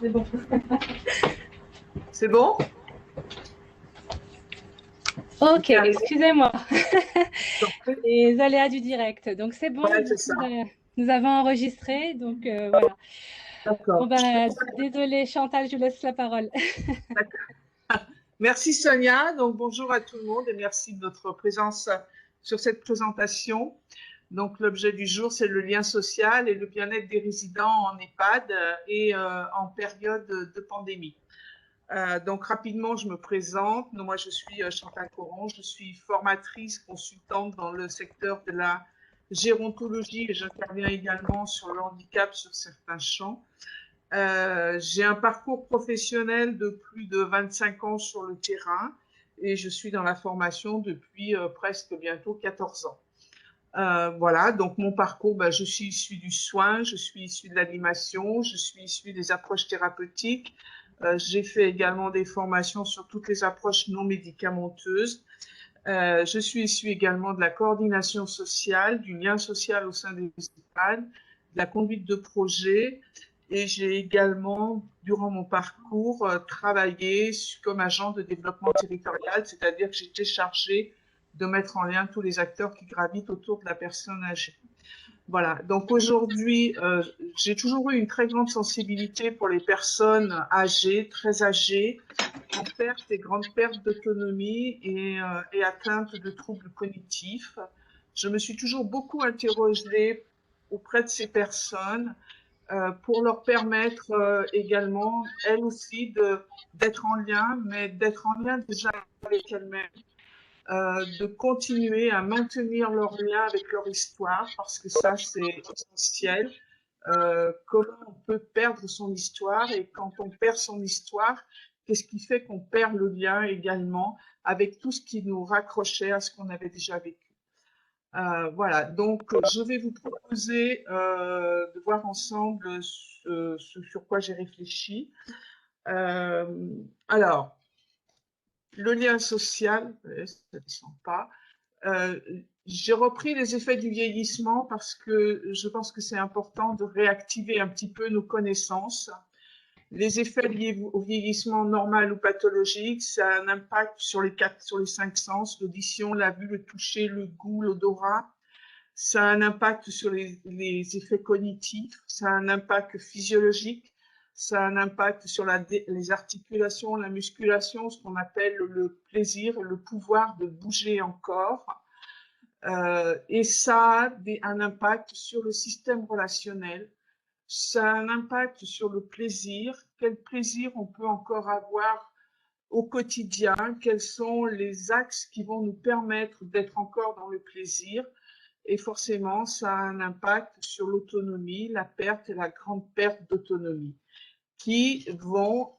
C'est bon. C'est bon? Ok, Bien. excusez-moi. Donc, Les aléas du direct. Donc c'est bon, ouais, du c'est coup, ça. nous avons enregistré. Donc voilà. Bon D'accord. ben, désolée Chantal, je vous laisse la parole. Merci Sonia. Donc, bonjour à tout le monde et merci de votre présence sur cette présentation. Donc, l'objet du jour, c'est le lien social et le bien-être des résidents en EHPAD et en période de pandémie. Donc, rapidement, je me présente. Moi, je suis Chantal Coron. Je suis formatrice, consultante dans le secteur de la gérontologie et j'interviens également sur le handicap sur certains champs. J'ai un parcours professionnel de plus de 25 ans sur le terrain et je suis dans la formation depuis presque bientôt 14 ans. Voilà, donc mon parcours, je suis issue du soin, je suis issue de l'animation, je suis issue des approches thérapeutiques. J'ai fait également des formations sur toutes les approches non médicamenteuses. Je suis issue également de la coordination sociale, du lien social au sein des EHPAD, de la conduite de projet. Et j'ai également, durant mon parcours, travaillé comme agent de développement territorial, c'est-à-dire que j'étais chargée de mettre en lien tous les acteurs qui gravitent autour de la personne âgée. Voilà, donc aujourd'hui, j'ai toujours eu une très grande sensibilité pour les personnes âgées, très âgées, en perte et grande perte d'autonomie et atteinte de troubles cognitifs. Je me suis toujours beaucoup interrogée auprès de ces personnes pour leur permettre également, elles aussi, d'être en lien, mais d'être en lien déjà avec elles-mêmes, de continuer à maintenir leur lien avec leur histoire, parce que ça, c'est essentiel. Comment on peut perdre son histoire et quand on perd son histoire, qu'est-ce qui fait qu'on perd le lien également avec tout ce qui nous raccrochait à ce qu'on avait déjà vécu. Voilà, donc je vais vous proposer de voir ensemble ce sur quoi j'ai réfléchi. Euh, alors, le lien social, ça ne descend pas. Euh, j'ai repris les effets du vieillissement parce que je pense que c'est important de réactiver un petit peu nos connaissances. Les effets liés au vieillissement normal ou pathologique, ça a un impact sur sur les cinq sens, l'audition, la vue, le toucher, le goût, l'odorat. Ça a un impact sur les effets cognitifs, ça a un impact physiologique, ça a un impact sur les articulations, la musculation, ce qu'on appelle le plaisir, le pouvoir de bouger encore. Et ça a un impact sur le système relationnel, ça a un impact sur le plaisir, quel plaisir on peut encore avoir au quotidien, quels sont les axes qui vont nous permettre d'être encore dans le plaisir. Et forcément, ça a un impact sur l'autonomie, la perte et la grande perte d'autonomie qui vont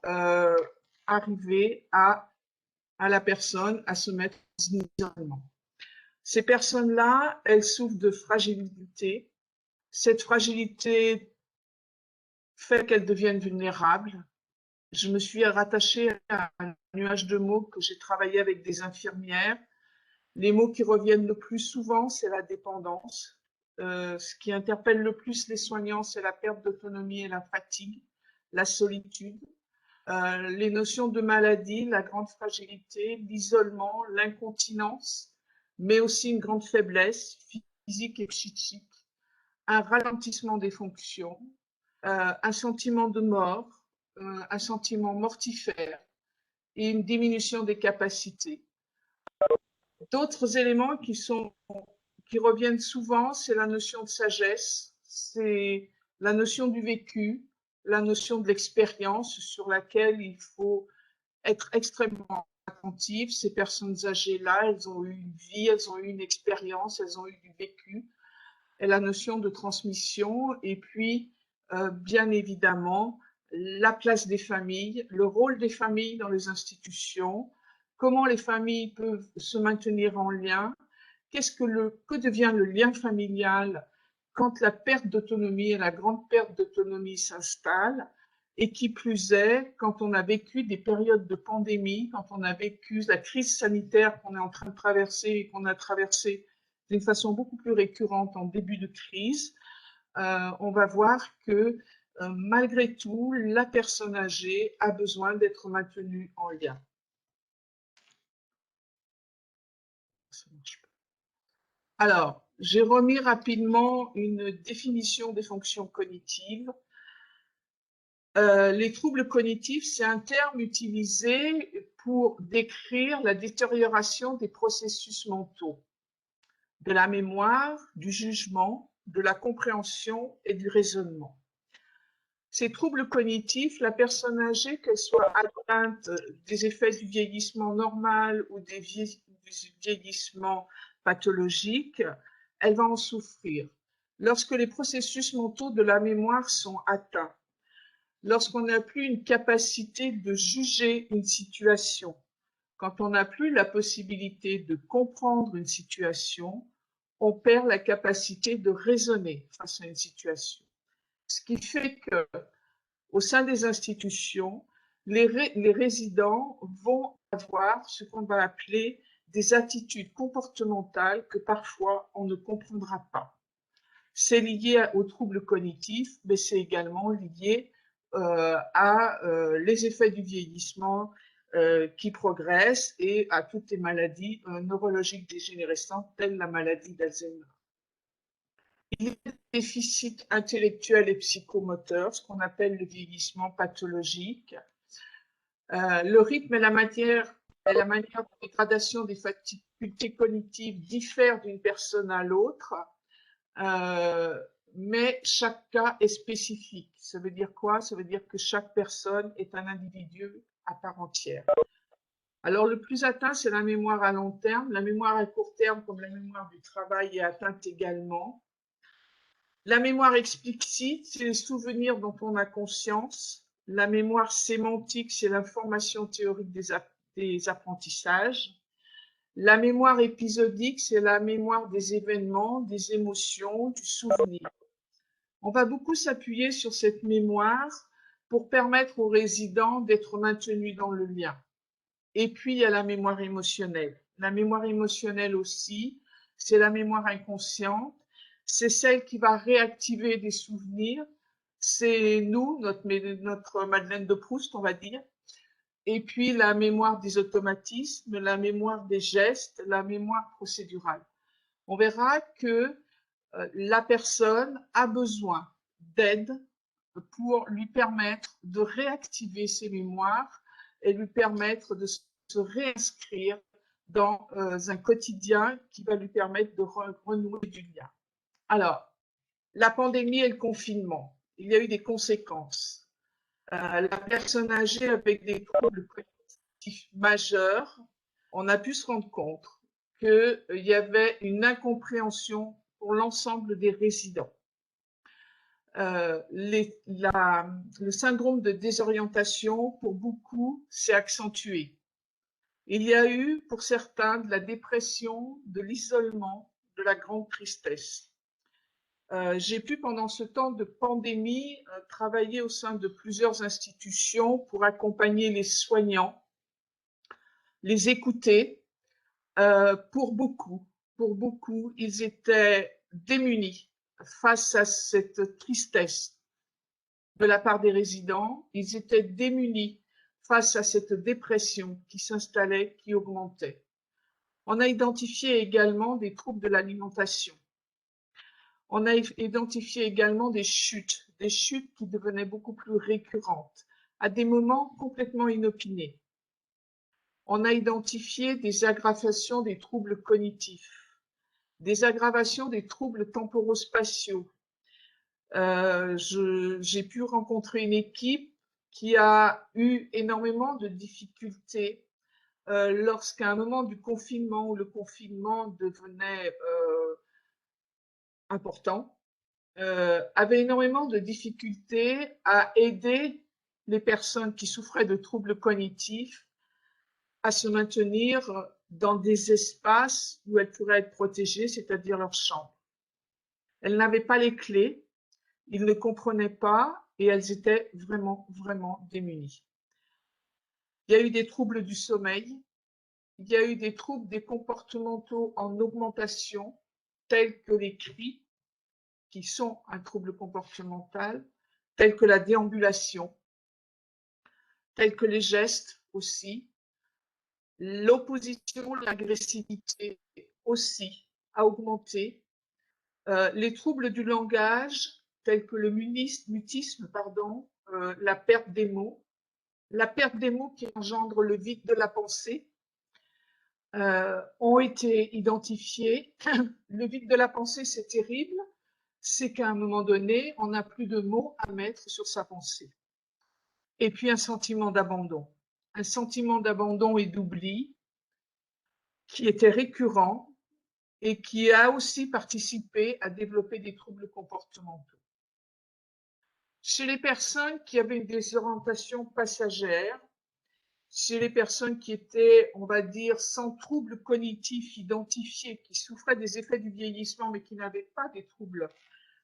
arriver à la personne à se mettre dans un isolement. Ces personnes-là, elles souffrent de fragilité. Cette fragilité fait qu'elles deviennent vulnérables. Je me suis rattachée à un nuage de mots que j'ai travaillé avec des infirmières. Les mots qui reviennent le plus souvent, c'est la dépendance. Ce qui interpelle le plus les soignants, c'est la perte d'autonomie et la fatigue, la solitude. Les notions de maladie, la grande fragilité, l'isolement, l'incontinence, mais aussi une grande faiblesse physique et psychique, un ralentissement des fonctions, un sentiment de mort, un sentiment mortifère et une diminution des capacités. D'autres éléments qui reviennent souvent, c'est la notion de sagesse, c'est la notion du vécu, la notion de l'expérience sur laquelle il faut être extrêmement attentif. Ces personnes âgées-là, elles ont eu une vie, elles ont eu une expérience, elles ont eu du vécu. Et la notion de transmission et puis, bien évidemment, la place des familles, le rôle des familles dans les institutions, comment les familles peuvent se maintenir en lien, que devient le lien familial quand la perte d'autonomie et la grande perte d'autonomie s'installent, et qui plus est, quand on a vécu des périodes de pandémie, quand on a vécu la crise sanitaire qu'on est en train de traverser et qu'on a traversé d'une façon beaucoup plus récurrente en début de crise, on va voir que malgré tout, la personne âgée a besoin d'être maintenue en lien. Alors, j'ai remis rapidement une définition des fonctions cognitives. Les troubles cognitifs, c'est un terme utilisé pour décrire la détérioration des processus mentaux, de la mémoire, du jugement, de la compréhension et du raisonnement. Ces troubles cognitifs, la personne âgée, qu'elle soit atteinte des effets du vieillissement normal ou du vieillissement pathologique, elle va en souffrir. Lorsque les processus mentaux de la mémoire sont atteints, lorsqu'on n'a plus une capacité de juger une situation, quand on n'a plus la possibilité de comprendre une situation, on perd la capacité de raisonner face à une situation. Ce qui fait que, au sein des institutions, les résidents vont avoir ce qu'on va appeler des attitudes comportementales que parfois on ne comprendra pas. C'est lié aux troubles cognitifs, mais c'est également lié à les effets du vieillissement qui progressent et à toutes les maladies neurologiques dégénérescentes telles la maladie d'Alzheimer. Il y a des déficits intellectuels et psychomoteurs, ce qu'on appelle le vieillissement pathologique. Le rythme et la manière de dégradation des facultés cognitives diffèrent d'une personne à l'autre, mais chaque cas est spécifique. Ça veut dire quoi? Ça veut dire que chaque personne est un individu à part entière. Alors, le plus atteint, c'est la mémoire à long terme. La mémoire à court terme, comme la mémoire du travail, est atteinte également. La mémoire explicite, c'est les souvenirs dont on a conscience. La mémoire sémantique, c'est l'information théorique des apprentissages. La mémoire épisodique, c'est la mémoire des événements, des émotions, du souvenir. On va beaucoup s'appuyer sur cette mémoire pour permettre aux résidents d'être maintenus dans le lien. Et puis, il y a la mémoire émotionnelle. La mémoire émotionnelle aussi, c'est la mémoire inconsciente. C'est celle qui va réactiver des souvenirs. C'est nous, notre Madeleine de Proust, on va dire. Et puis, la mémoire des automatismes, la mémoire des gestes, la mémoire procédurale. On verra que la personne a besoin d'aide pour lui permettre de réactiver ses mémoires et lui permettre de se réinscrire dans un quotidien qui va lui permettre de renouer du lien. Alors, la pandémie et le confinement, il y a eu des conséquences. La personne âgée avec des troubles cognitifs majeurs, on a pu se rendre compte qu'il y avait une incompréhension pour l'ensemble des résidents. Le syndrome de désorientation, pour beaucoup, s'est accentué. Il y a eu, pour certains, de la dépression, de l'isolement, de la grande tristesse. J'ai pu, pendant ce temps de pandémie, travailler au sein de plusieurs institutions pour accompagner les soignants, les écouter. Pour beaucoup, ils étaient démunis face à cette tristesse de la part des résidents. Ils étaient démunis face à cette dépression qui s'installait, qui augmentait. On a identifié également des troubles de l'alimentation. On a identifié également des chutes qui devenaient beaucoup plus récurrentes, à des moments complètement inopinés. On a identifié des aggravations des troubles cognitifs, des aggravations des troubles temporospatiaux. J'ai pu rencontrer une équipe qui a eu énormément de difficultés lorsqu'à un moment du confinement où le confinement devenait important, avait énormément de difficultés à aider les personnes qui souffraient de troubles cognitifs à se maintenir dans des espaces où elles pourraient être protégées, c'est-à-dire leur chambre. Elles n'avaient pas les clés, ils ne comprenaient pas et elles étaient vraiment, vraiment démunies. Il y a eu des troubles du sommeil, il y a eu des troubles des comportementaux en augmentation, tels que les cris, qui sont un trouble comportemental, tels que la déambulation, tels que les gestes aussi, l'opposition, l'agressivité aussi a augmenté, les troubles du langage, tels que le mutisme, la perte des mots qui engendre le vide de la pensée, ont été identifiés. Le vide de la pensée, c'est terrible, c'est qu'à un moment donné, on n'a plus de mots à mettre sur sa pensée. Et puis un sentiment d'abandon et d'oubli qui était récurrent et qui a aussi participé à développer des troubles comportementaux. Chez les personnes qui avaient une désorientation passagère, chez les personnes qui étaient, on va dire, sans troubles cognitifs identifiés, qui souffraient des effets du vieillissement, mais qui n'avaient pas des troubles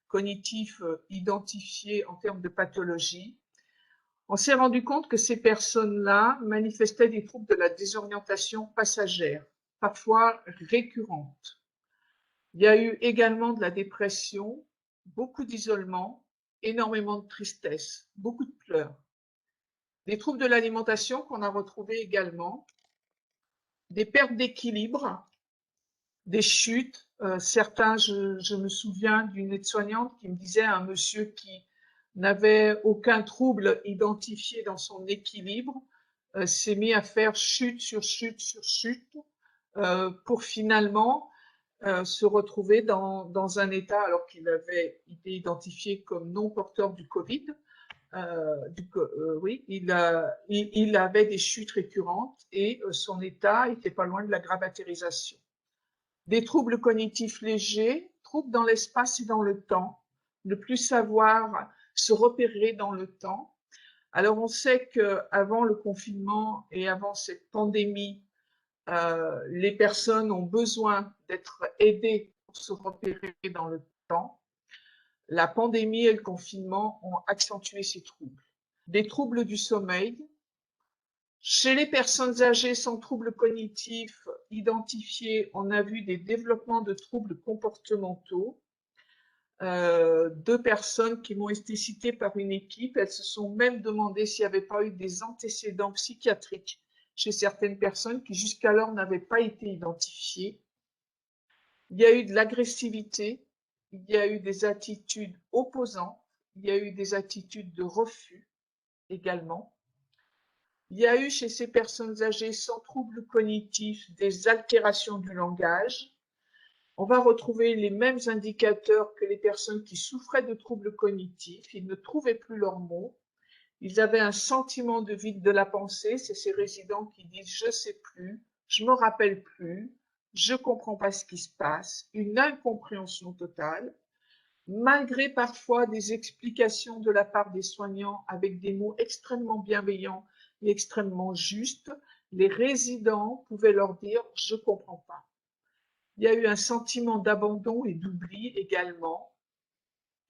cognitifs identifiés en termes de pathologie, on s'est rendu compte que ces personnes-là manifestaient des troubles de la désorientation passagère, parfois récurrentes. Il y a eu également de la dépression, beaucoup d'isolement, énormément de tristesse, beaucoup de pleurs. Des troubles de l'alimentation qu'on a retrouvés également, des pertes d'équilibre, des chutes. Certains, je me souviens d'une aide-soignante qui me disait à un monsieur qui n'avait aucun trouble identifié dans son équilibre, s'est mis à faire chute sur chute sur chute pour finalement se retrouver dans un état, alors qu'il avait été identifié comme non porteur du Covid. Oui, il avait des chutes récurrentes et son état était pas loin de la gravatérisation. Des troubles cognitifs légers, troubles dans l'espace et dans le temps, ne plus savoir se repérer dans le temps. Alors on sait qu'avant le confinement et avant cette pandémie, les personnes ont besoin d'être aidées pour se repérer dans le temps. La pandémie et le confinement ont accentué ces troubles. Des troubles du sommeil. Chez les personnes âgées sans troubles cognitifs identifiés, on a vu des développements de troubles comportementaux. 2 personnes qui m'ont été citées par une équipe, elles se sont même demandé s'il n'y avait pas eu des antécédents psychiatriques chez certaines personnes qui jusqu'alors n'avaient pas été identifiées. Il y a eu de l'agressivité, il y a eu des attitudes opposantes, il y a eu des attitudes de refus également. Il y a eu chez ces personnes âgées sans troubles cognitifs des altérations du langage. On va retrouver les mêmes indicateurs que les personnes qui souffraient de troubles cognitifs. Ils ne trouvaient plus leurs mots. Ils avaient un sentiment de vide de la pensée. C'est ces résidents qui disent « je ne sais plus, je ne me rappelle plus, je ne comprends pas ce qui se passe », une incompréhension totale, malgré parfois des explications de la part des soignants avec des mots extrêmement bienveillants et extrêmement justes. Les résidents pouvaient leur dire « je ne comprends pas ». Il y a eu un sentiment d'abandon et d'oubli également.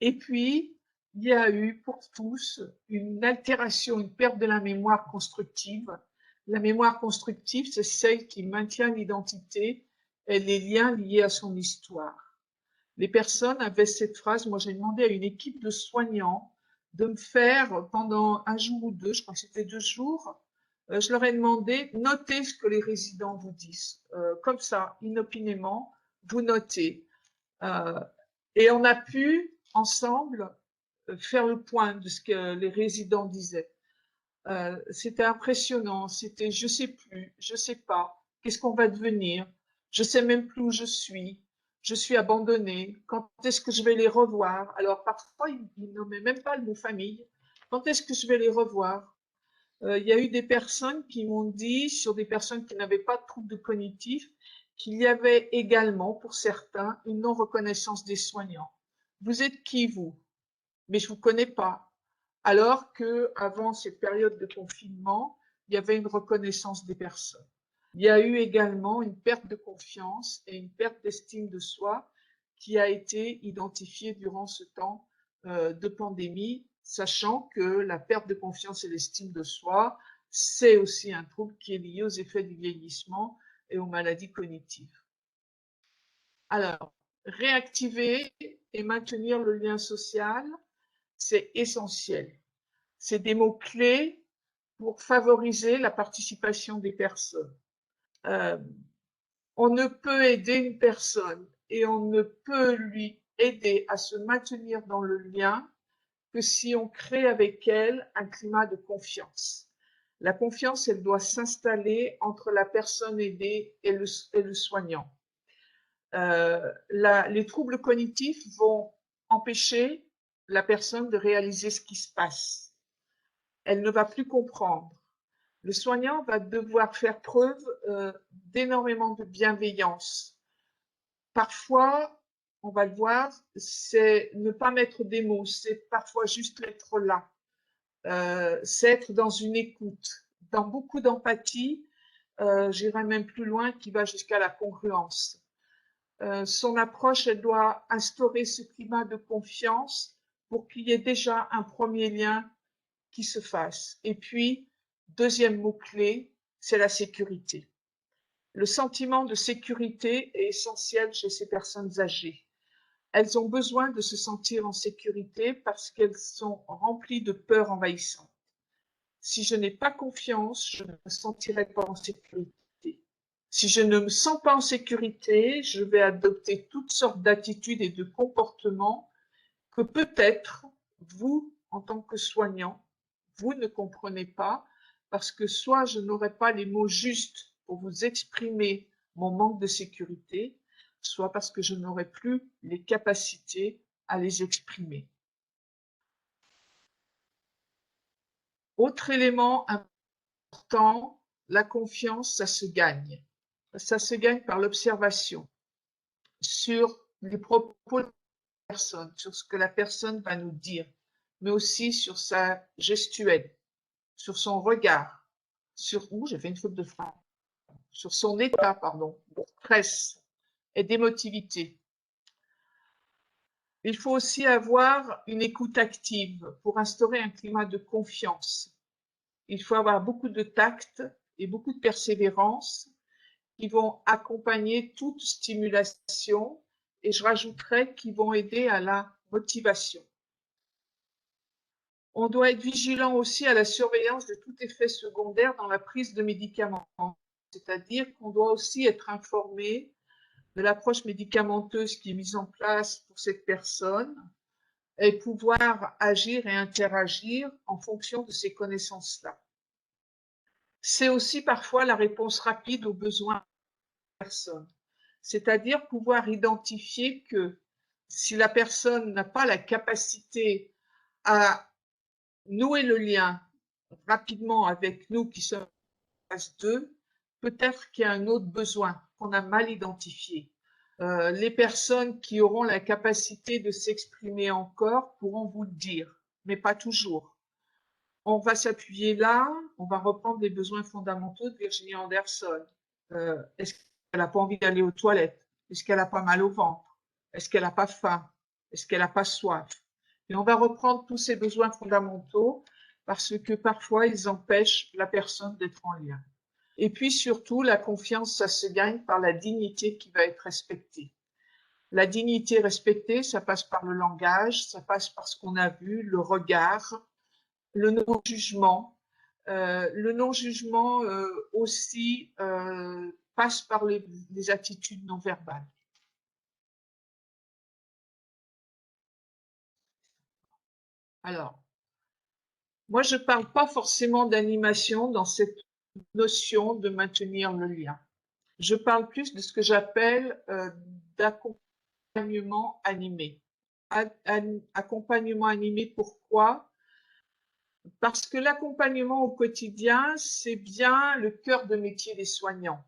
Et puis, il y a eu pour tous une altération, une perte de la mémoire constructive. La mémoire constructive, c'est celle qui maintient l'identité et les liens liés à son histoire. Les personnes avaient cette phrase. Moi, j'ai demandé à une équipe de soignants de me faire, pendant un jour ou deux, je crois que c'était 2 jours, je leur ai demandé, notez ce que les résidents vous disent. Comme ça, inopinément, vous notez. Et on a pu, ensemble, faire le point de ce que les résidents disaient. C'était impressionnant. C'était, je sais plus, je sais pas, qu'est-ce qu'on va devenir, je sais même plus où je suis abandonnée, quand est-ce que je vais les revoir? Alors parfois, ils nommaient même pas le mot famille. Quand est-ce que je vais les revoir? Il y a eu des personnes qui m'ont dit, sur des personnes qui n'avaient pas de troubles cognitifs, qu'il y avait également, pour certains, une non-reconnaissance des soignants. Vous êtes qui, vous? Mais je ne vous connais pas. Alors qu'avant cette période de confinement, il y avait une reconnaissance des personnes. Il y a eu également une perte de confiance et une perte d'estime de soi qui a été identifiée durant ce temps de pandémie, sachant que la perte de confiance et l'estime de soi, c'est aussi un trouble qui est lié aux effets du vieillissement et aux maladies cognitives. Alors, réactiver et maintenir le lien social, c'est essentiel. C'est des mots-clés pour favoriser la participation des personnes. On ne peut aider une personne et on ne peut lui aider à se maintenir dans le lien que si on crée avec elle un climat de confiance. La confiance, elle doit s'installer entre la personne aidée et le soignant. Les troubles cognitifs vont empêcher la personne de réaliser ce qui se passe. Elle ne va plus comprendre. Le soignant va devoir faire preuve d'énormément de bienveillance. Parfois, on va le voir, c'est ne pas mettre des mots, c'est parfois juste être là. C'est être dans une écoute, dans beaucoup d'empathie, j'irai même plus loin, qui va jusqu'à la congruence. Son approche, elle doit instaurer ce climat de confiance pour qu'il y ait déjà un premier lien qui se fasse. Et puis, deuxième mot-clé, c'est la sécurité. Le sentiment de sécurité est essentiel chez ces personnes âgées. Elles ont besoin de se sentir en sécurité parce qu'elles sont remplies de peurs envahissantes. Si je n'ai pas confiance, je ne me sentirai pas en sécurité. Si je ne me sens pas en sécurité, je vais adopter toutes sortes d'attitudes et de comportements que peut-être vous, en tant que soignant, vous ne comprenez pas parce que soit je n'aurai pas les mots justes pour vous exprimer mon manque de sécurité, soit parce que je n'aurai plus les capacités à les exprimer. Autre élément important, la confiance, ça se gagne. Ça se gagne par l'observation sur les propos de la personne, sur ce que la personne va nous dire, mais aussi sur sa gestuelle, sur son regard, sur j'ai fait une faute de phrase, sur son état, de stress et d'émotivité. Il faut aussi avoir une écoute active pour instaurer un climat de confiance. Il faut avoir beaucoup de tact et beaucoup de persévérance qui vont accompagner toute stimulation et je rajouterais qui vont aider à la motivation. On doit être vigilant aussi à la surveillance de tout effet secondaire dans la prise de médicaments, c'est-à-dire qu'on doit aussi être informé de l'approche médicamenteuse qui est mise en place pour cette personne et pouvoir agir et interagir en fonction de ces connaissances-là. C'est aussi parfois la réponse rapide aux besoins de la personne, c'est-à-dire pouvoir identifier que si la personne n'a pas la capacité à nouer le lien rapidement avec nous qui sommes en phase 2, peut-être qu'il y a un autre besoin qu'on a mal identifié. Les personnes qui auront la capacité de s'exprimer encore pourront vous le dire, mais pas toujours. On va s'appuyer là, on va reprendre les besoins fondamentaux de Virginie Anderson. Est-ce qu'elle n'a pas envie d'aller aux toilettes? Est-ce qu'elle n'a pas mal au ventre? Est-ce qu'elle n'a pas faim? Est-ce qu'elle n'a pas soif? Et on va reprendre tous ces besoins fondamentaux parce que parfois ils empêchent la personne d'être en lien. Et puis surtout, la confiance, ça se gagne par la dignité qui va être respectée. La dignité respectée, ça passe par le langage, ça passe par ce qu'on a vu, le regard, le non-jugement. Le non-jugement aussi passe par les attitudes non verbales. Alors, moi, je ne parle pas forcément d'animation dans cette notion de maintenir le lien. Je parle plus de ce que j'appelle d'accompagnement animé. Accompagnement animé, pourquoi? Parce que l'accompagnement au quotidien, c'est bien le cœur de métier des soignants.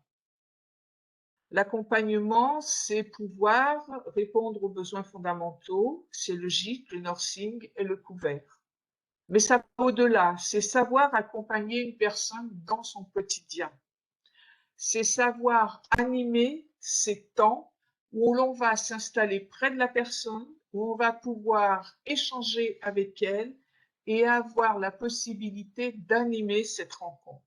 L'accompagnement, c'est pouvoir répondre aux besoins fondamentaux, c'est le gîte, le nursing et le couvert. Mais ça va au-delà, c'est savoir accompagner une personne dans son quotidien. C'est savoir animer ces temps où l'on va s'installer près de la personne, où on va pouvoir échanger avec elle et avoir la possibilité d'animer cette rencontre.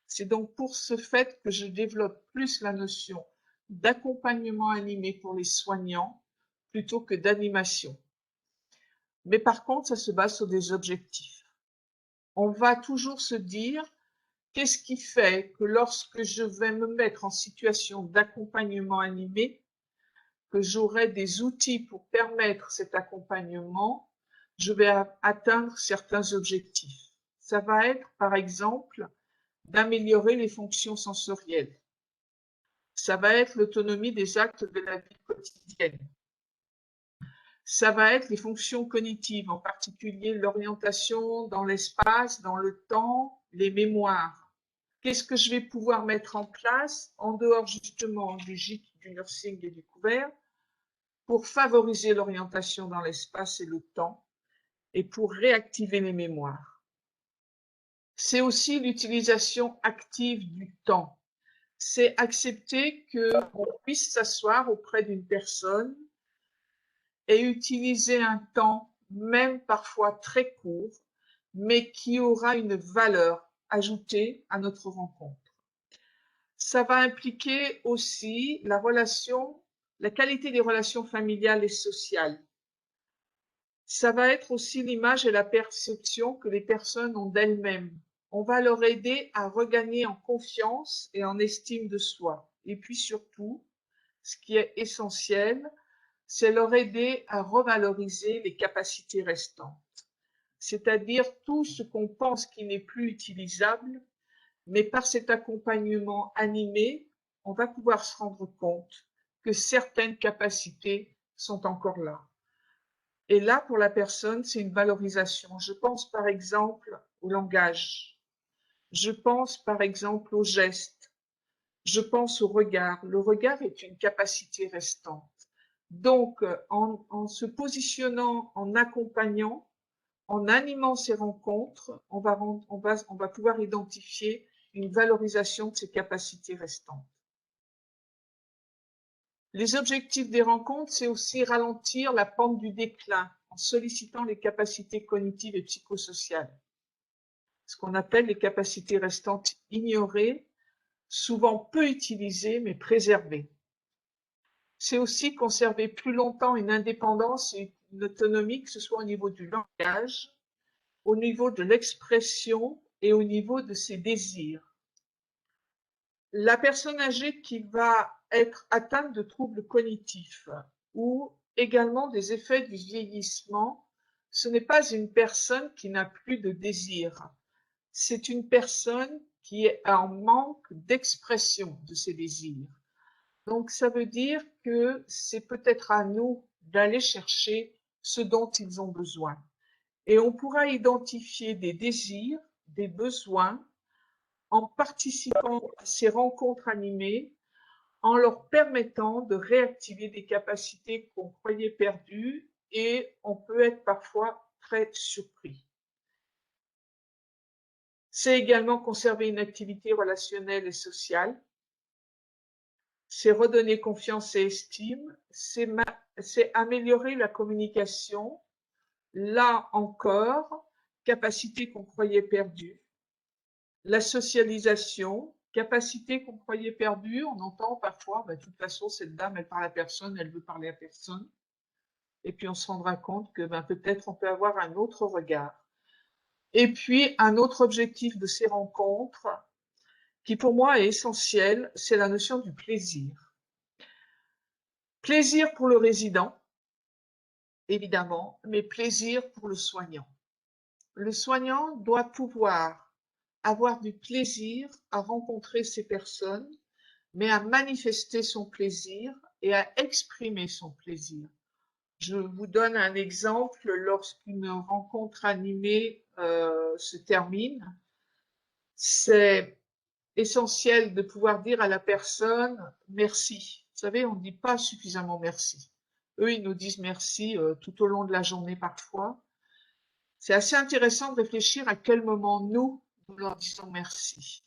C'est donc pour ce fait que je développe plus la notion d'accompagnement animé pour les soignants plutôt que d'animation. Mais par contre, ça se base sur des objectifs. On va toujours se dire, qu'est-ce qui fait que lorsque je vais me mettre en situation d'accompagnement animé, que j'aurai des outils pour permettre cet accompagnement, je vais atteindre certains objectifs. Ça va être, par exemple, d'améliorer les fonctions sensorielles. Ça va être l'autonomie des actes de la vie quotidienne. Ça va être les fonctions cognitives, en particulier l'orientation dans l'espace, dans le temps, les mémoires. Qu'est-ce que je vais pouvoir mettre en place en dehors justement du gîte, du nursing et du couvert pour favoriser l'orientation dans l'espace et le temps et pour réactiver les mémoires. C'est aussi l'utilisation active du temps. C'est accepter qu'on puisse s'asseoir auprès d'une personne et utiliser un temps, même parfois très court, mais qui aura une valeur ajoutée à notre rencontre. Ça va impliquer aussi la relation, la qualité des relations familiales et sociales. Ça va être aussi l'image et la perception que les personnes ont d'elles-mêmes. On va leur aider à regagner en confiance et en estime de soi. Et puis surtout, ce qui est essentiel, c'est leur aider à revaloriser les capacités restantes, c'est-à-dire tout ce qu'on pense qui n'est plus utilisable, mais par cet accompagnement animé, on va pouvoir se rendre compte que certaines capacités sont encore là. Et là, pour la personne, c'est une valorisation. Je pense par exemple au langage, je pense par exemple au geste, je pense au regard. Le regard est une capacité restante. Donc, en se positionnant, en accompagnant, en animant ces rencontres, on va pouvoir identifier une valorisation de ces capacités restantes. Les objectifs des rencontres, c'est aussi ralentir la pente du déclin en sollicitant les capacités cognitives et psychosociales, ce qu'on appelle les capacités restantes ignorées, souvent peu utilisées mais préservées. C'est aussi conserver plus longtemps une indépendance et une autonomie, que ce soit au niveau du langage, au niveau de l'expression et au niveau de ses désirs. La personne âgée qui va être atteinte de troubles cognitifs ou également des effets du vieillissement, ce n'est pas une personne qui n'a plus de désir. C'est une personne qui est en manque d'expression de ses désirs. Donc, ça veut dire que c'est peut-être à nous d'aller chercher ce dont ils ont besoin. Et on pourra identifier des désirs, des besoins, en participant à ces rencontres animées, en leur permettant de réactiver des capacités qu'on croyait perdues, et on peut être parfois très surpris. C'est également conserver une activité relationnelle et sociale. C'est redonner confiance et estime, c'est améliorer la communication, là encore, capacité qu'on croyait perdue. La socialisation, capacité qu'on croyait perdue, on entend parfois, de toute façon, cette dame, elle parle à personne, elle veut parler à personne. Et puis on se rendra compte que peut-être on peut avoir un autre regard. Et puis un autre objectif de ces rencontres, qui pour moi est essentiel, c'est la notion du plaisir. Plaisir pour le résident, évidemment, mais plaisir pour le soignant. Le soignant doit pouvoir avoir du plaisir à rencontrer ces personnes, mais à manifester son plaisir et à exprimer son plaisir. Je vous donne un exemple. Lorsqu'une rencontre animée se termine, c'est essentiel de pouvoir dire à la personne merci. Vous savez, on ne dit pas suffisamment merci. Eux, ils nous disent merci tout au long de la journée parfois. C'est assez intéressant de réfléchir à quel moment nous leur disons merci.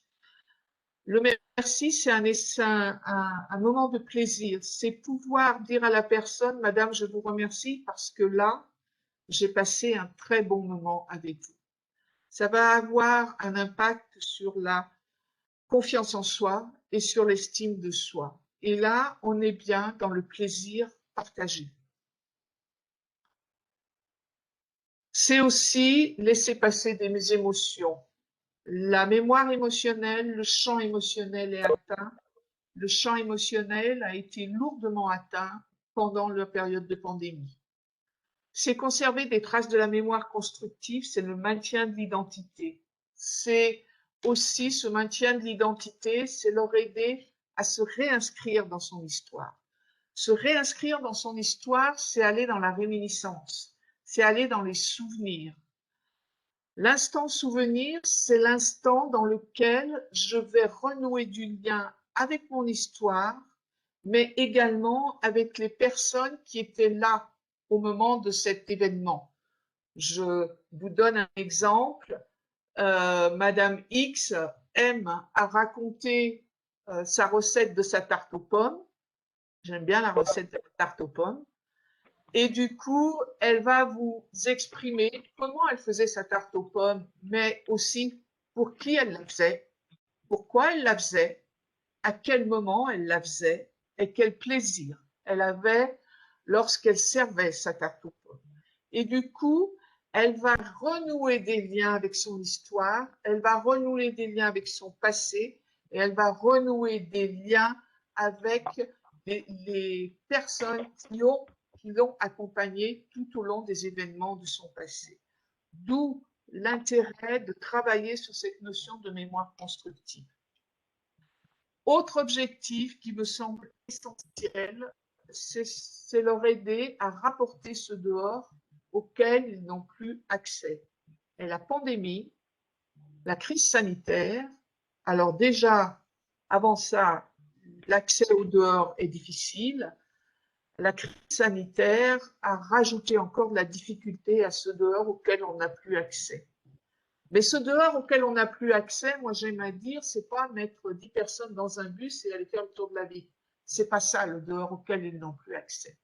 Le merci, c'est un moment de plaisir. C'est pouvoir dire à la personne, Madame, je vous remercie parce que là, j'ai passé un très bon moment avec vous. Ça va avoir un impact sur la confiance en soi et sur l'estime de soi. Et là, on est bien dans le plaisir partagé. C'est aussi laisser passer des émotions. La mémoire émotionnelle, le champ émotionnel est atteint. Le champ émotionnel a été lourdement atteint pendant la période de pandémie. C'est conserver des traces de la mémoire constructive, c'est le maintien de l'identité. C'est aussi ce maintien de l'identité, c'est leur aider à se réinscrire dans son histoire. Se réinscrire dans son histoire, c'est aller dans la réminiscence, c'est aller dans les souvenirs. L'instant souvenir, c'est l'instant dans lequel je vais renouer du lien avec mon histoire, mais également avec les personnes qui étaient là au moment de cet événement. Je vous donne un exemple. Madame X aime à raconter sa recette de sa tarte aux pommes. J'aime bien la recette de la tarte aux pommes. Et du coup, elle va vous exprimer comment elle faisait sa tarte aux pommes, mais aussi pour qui elle la faisait, pourquoi elle la faisait, à quel moment elle la faisait et quel plaisir elle avait lorsqu'elle servait sa tarte aux pommes. Et du coup, elle va renouer des liens avec son histoire, elle va renouer des liens avec son passé et elle va renouer des liens avec les personnes qui l'ont accompagnée tout au long des événements de son passé. D'où l'intérêt de travailler sur cette notion de mémoire constructive. Autre objectif qui me semble essentiel, c'est leur aider à rapporter ce dehors auquel ils n'ont plus accès. Et la pandémie, la crise sanitaire, alors déjà, avant ça, l'accès au dehors est difficile. La crise sanitaire a rajouté encore de la difficulté à ce dehors auquel on n'a plus accès. Mais ce dehors auquel on n'a plus accès, moi j'aime à dire, c'est pas mettre 10 personnes dans un bus et aller faire le tour de la ville. C'est pas ça le dehors auquel ils n'ont plus accès.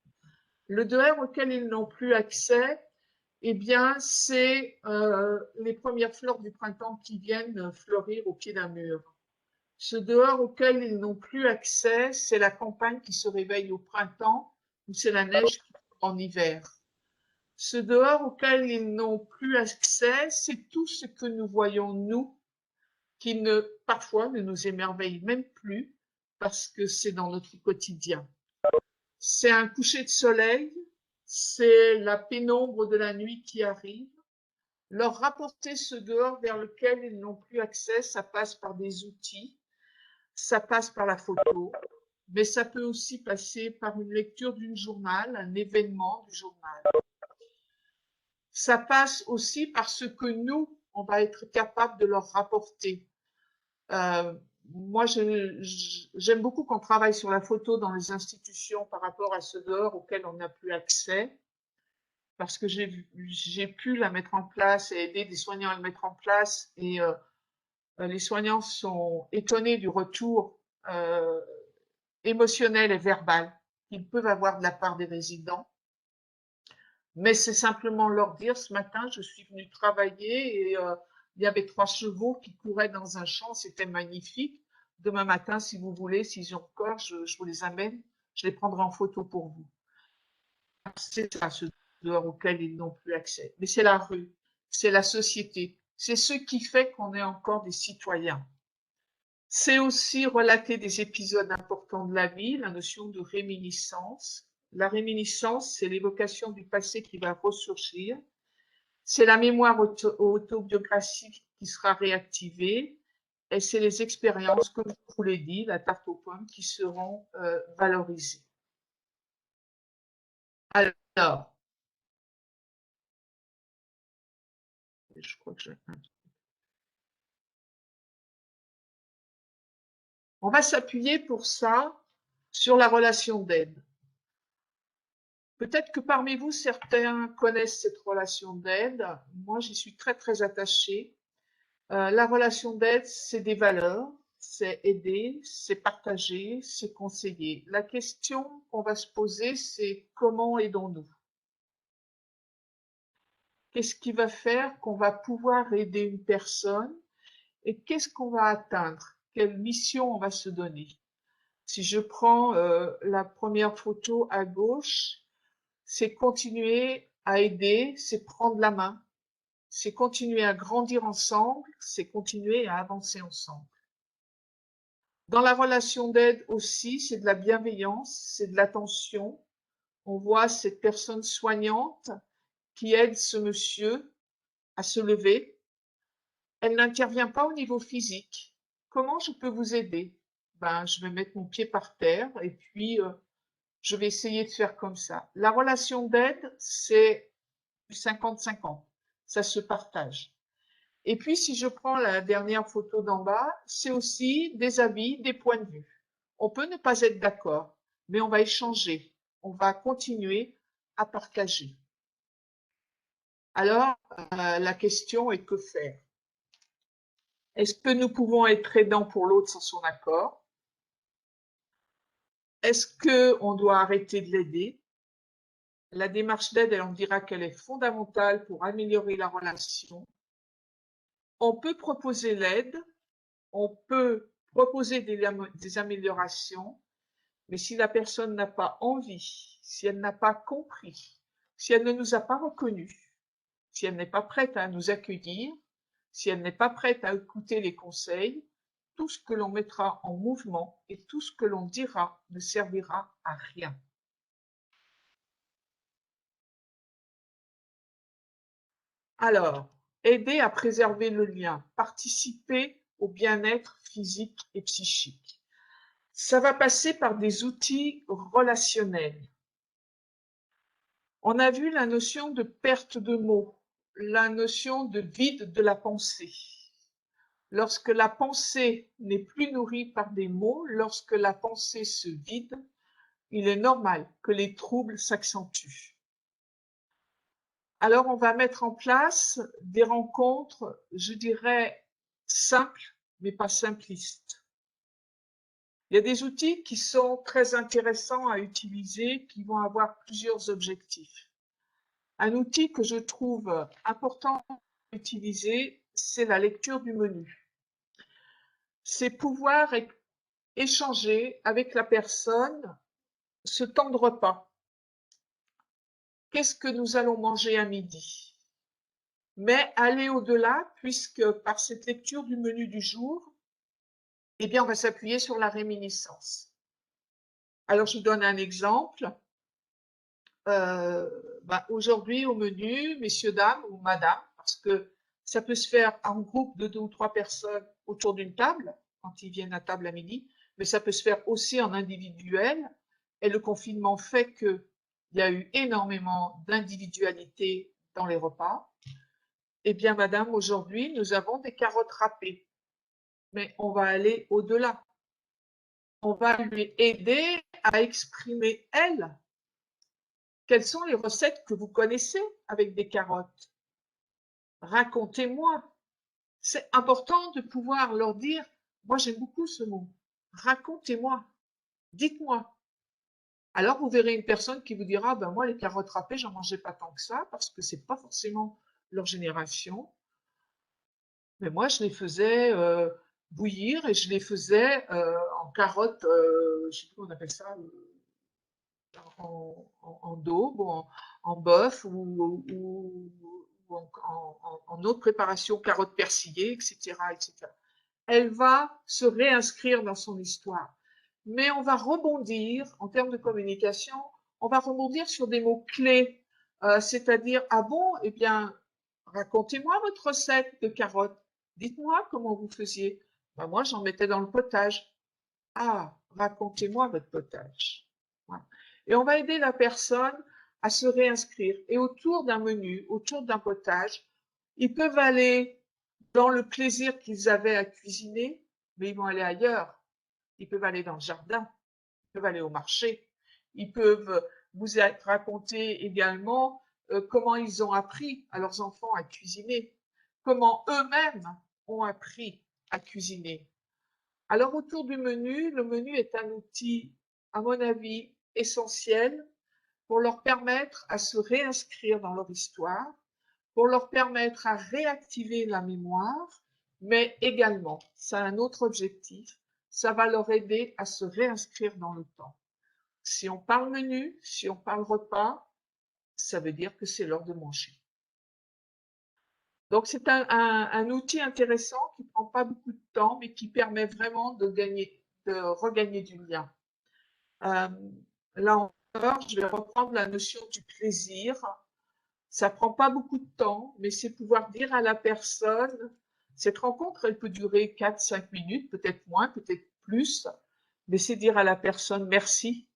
Le dehors auquel ils n'ont plus accès, eh bien, c'est les premières fleurs du printemps qui viennent fleurir au pied d'un mur. Ce dehors auquel ils n'ont plus accès, c'est la campagne qui se réveille au printemps ou c'est la neige qui tombe en hiver. Ce dehors auquel ils n'ont plus accès, c'est tout ce que nous voyons, nous, qui parfois ne nous émerveille même plus parce que c'est dans notre quotidien. C'est un coucher de soleil, c'est la pénombre de la nuit qui arrive. Leur rapporter ce dehors vers lequel ils n'ont plus accès, ça passe par des outils, ça passe par la photo, mais ça peut aussi passer par une lecture d'un journal, un événement du journal. Ça passe aussi par ce que nous, on va être capable de leur rapporter. Moi, j'aime beaucoup qu'on travaille sur la photo dans les institutions par rapport à ce dehors auquel on n'a plus accès, parce que j'ai pu la mettre en place et aider des soignants à le mettre en place, et les soignants sont étonnés du retour émotionnel et verbal qu'ils peuvent avoir de la part des résidents. Mais c'est simplement leur dire, ce matin, je suis venue travailler et il y avait 3 chevaux qui couraient dans un champ, c'était magnifique. Demain matin, si vous voulez, s'ils ont encore, je vous les amène, je les prendrai en photo pour vous. C'est ça, ce dehors auquel ils n'ont plus accès. Mais c'est la rue, c'est la société, c'est ce qui fait qu'on est encore des citoyens. C'est aussi relater des épisodes importants de la vie, la notion de réminiscence. La réminiscence, c'est l'évocation du passé qui va ressurgir. C'est la mémoire autobiographique qui sera réactivée. Et c'est les expériences, comme je vous l'ai dit, la tarte aux pommes, qui seront valorisées. Alors, je crois que on va s'appuyer pour ça sur la relation d'aide. Peut-être que parmi vous, certains connaissent cette relation d'aide. Moi, j'y suis très, très attachée. La relation d'aide, c'est des valeurs, c'est aider, c'est partager, c'est conseiller. La question qu'on va se poser, c'est comment aidons-nous? Qu'est-ce qui va faire qu'on va pouvoir aider une personne et qu'est-ce qu'on va atteindre? Quelle mission on va se donner? Si je prends la première photo à gauche, c'est continuer à aider, c'est prendre la main, c'est continuer à grandir ensemble, c'est continuer à avancer ensemble. Dans la relation d'aide aussi, c'est de la bienveillance, c'est de l'attention. On voit cette personne soignante qui aide ce monsieur à se lever. Elle n'intervient pas au niveau physique. Comment je peux vous aider? Ben, je vais mettre mon pied par terre et puis je vais essayer de faire comme ça. La relation d'aide, c'est du 50-50. Ça se partage. Et puis, si je prends la dernière photo d'en bas, c'est aussi des avis, des points de vue. On peut ne pas être d'accord, mais on va échanger. On va continuer à partager. Alors, la question est que faire? Est-ce que nous pouvons être aidants pour l'autre sans son accord? Est-ce qu'on doit arrêter de l'aider? La démarche d'aide, on dira qu'elle est fondamentale pour améliorer la relation. On peut proposer l'aide, on peut proposer des améliorations, mais si la personne n'a pas envie, si elle n'a pas compris, si elle ne nous a pas reconnus, si elle n'est pas prête à nous accueillir, si elle n'est pas prête à écouter les conseils, tout ce que l'on mettra en mouvement et tout ce que l'on dira ne servira à rien. Alors, aider à préserver le lien, participer au bien-être physique et psychique. Ça va passer par des outils relationnels. On a vu la notion de perte de mots, la notion de vide de la pensée. Lorsque la pensée n'est plus nourrie par des mots, lorsque la pensée se vide, il est normal que les troubles s'accentuent. Alors, on va mettre en place des rencontres, je dirais, simples, mais pas simplistes. Il y a des outils qui sont très intéressants à utiliser, qui vont avoir plusieurs objectifs. Un outil que je trouve important à utiliser, c'est la lecture du menu. C'est pouvoir échanger avec la personne ce temps de repas. Qu'est-ce que nous allons manger à midi? Mais aller au-delà, puisque par cette lecture du menu du jour, eh bien, on va s'appuyer sur la réminiscence. Alors, je vous donne un exemple. Aujourd'hui, au menu, messieurs, dames ou madame, parce que ça peut se faire en groupe de 2 ou 3 personnes autour d'une table, quand ils viennent à table à midi, mais ça peut se faire aussi en individuel. Et le confinement fait qu'il y a eu énormément d'individualité dans les repas. Eh bien, madame, aujourd'hui, nous avons des carottes râpées, mais on va aller au-delà. On va lui aider à exprimer, elle, quelles sont les recettes que vous connaissez avec des carottes? Racontez-moi. C'est important de pouvoir leur dire, moi j'aime beaucoup ce mot, racontez-moi, dites-moi. Alors vous verrez une personne qui vous dira, ben moi les carottes râpées, j'en mangeais pas tant que ça, parce que c'est pas forcément leur génération. Mais moi je les faisais bouillir et je les faisais en carottes, je sais plus comment on appelle ça, en daube, en bœuf ou en autre préparation, carottes persillées, etc., etc. Elle va se réinscrire dans son histoire. Mais on va rebondir, en termes de communication, on va rebondir sur des mots clés, c'est-à-dire, ah bon, eh bien, racontez-moi votre recette de carottes. Dites-moi comment vous faisiez. Ben, moi, j'en mettais dans le potage. Ah, racontez-moi votre potage. Voilà. Et on va aider la personne à se réinscrire. Et autour d'un menu, autour d'un potage, ils peuvent aller dans le plaisir qu'ils avaient à cuisiner, mais ils vont aller ailleurs. Ils peuvent aller dans le jardin, ils peuvent aller au marché, ils peuvent vous raconter également comment ils ont appris à leurs enfants à cuisiner, comment eux-mêmes ont appris à cuisiner. Alors autour du menu, le menu est un outil, à mon avis, essentiel pour leur permettre à se réinscrire dans leur histoire, pour leur permettre à réactiver la mémoire, mais également, ça a un autre objectif, ça va leur aider à se réinscrire dans le temps. Si on parle menu, si on parle repas, ça veut dire que c'est l'heure de manger. Donc c'est un outil intéressant qui ne prend pas beaucoup de temps, mais qui permet vraiment de regagner du lien. Là encore, je vais reprendre la notion du plaisir. Ça prend pas beaucoup de temps, mais c'est pouvoir dire à la personne, cette rencontre, elle peut durer 4-5 minutes, peut-être moins, peut-être plus, mais c'est dire à la personne merci.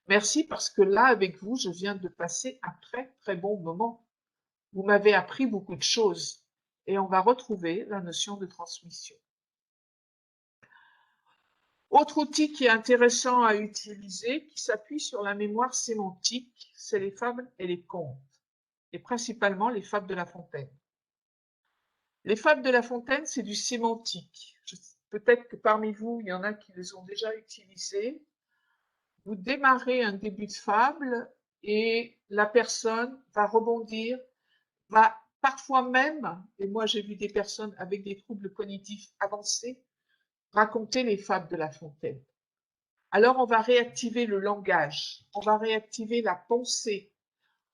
Merci parce que là, avec vous, je viens de passer un très, très bon moment. Vous m'avez appris beaucoup de choses. Et on va retrouver la notion de transmission. Autre outil qui est intéressant à utiliser, qui s'appuie sur la mémoire sémantique, c'est les fables et les contes, et principalement les fables de La Fontaine. Les fables de La Fontaine, c'est du sémantique. Peut-être que parmi vous, il y en a qui les ont déjà utilisées. Vous démarrez un début de fable et la personne va rebondir, va parfois même, et moi j'ai vu des personnes avec des troubles cognitifs avancés, raconter les fables de La Fontaine. Alors on va réactiver le langage, on va réactiver la pensée,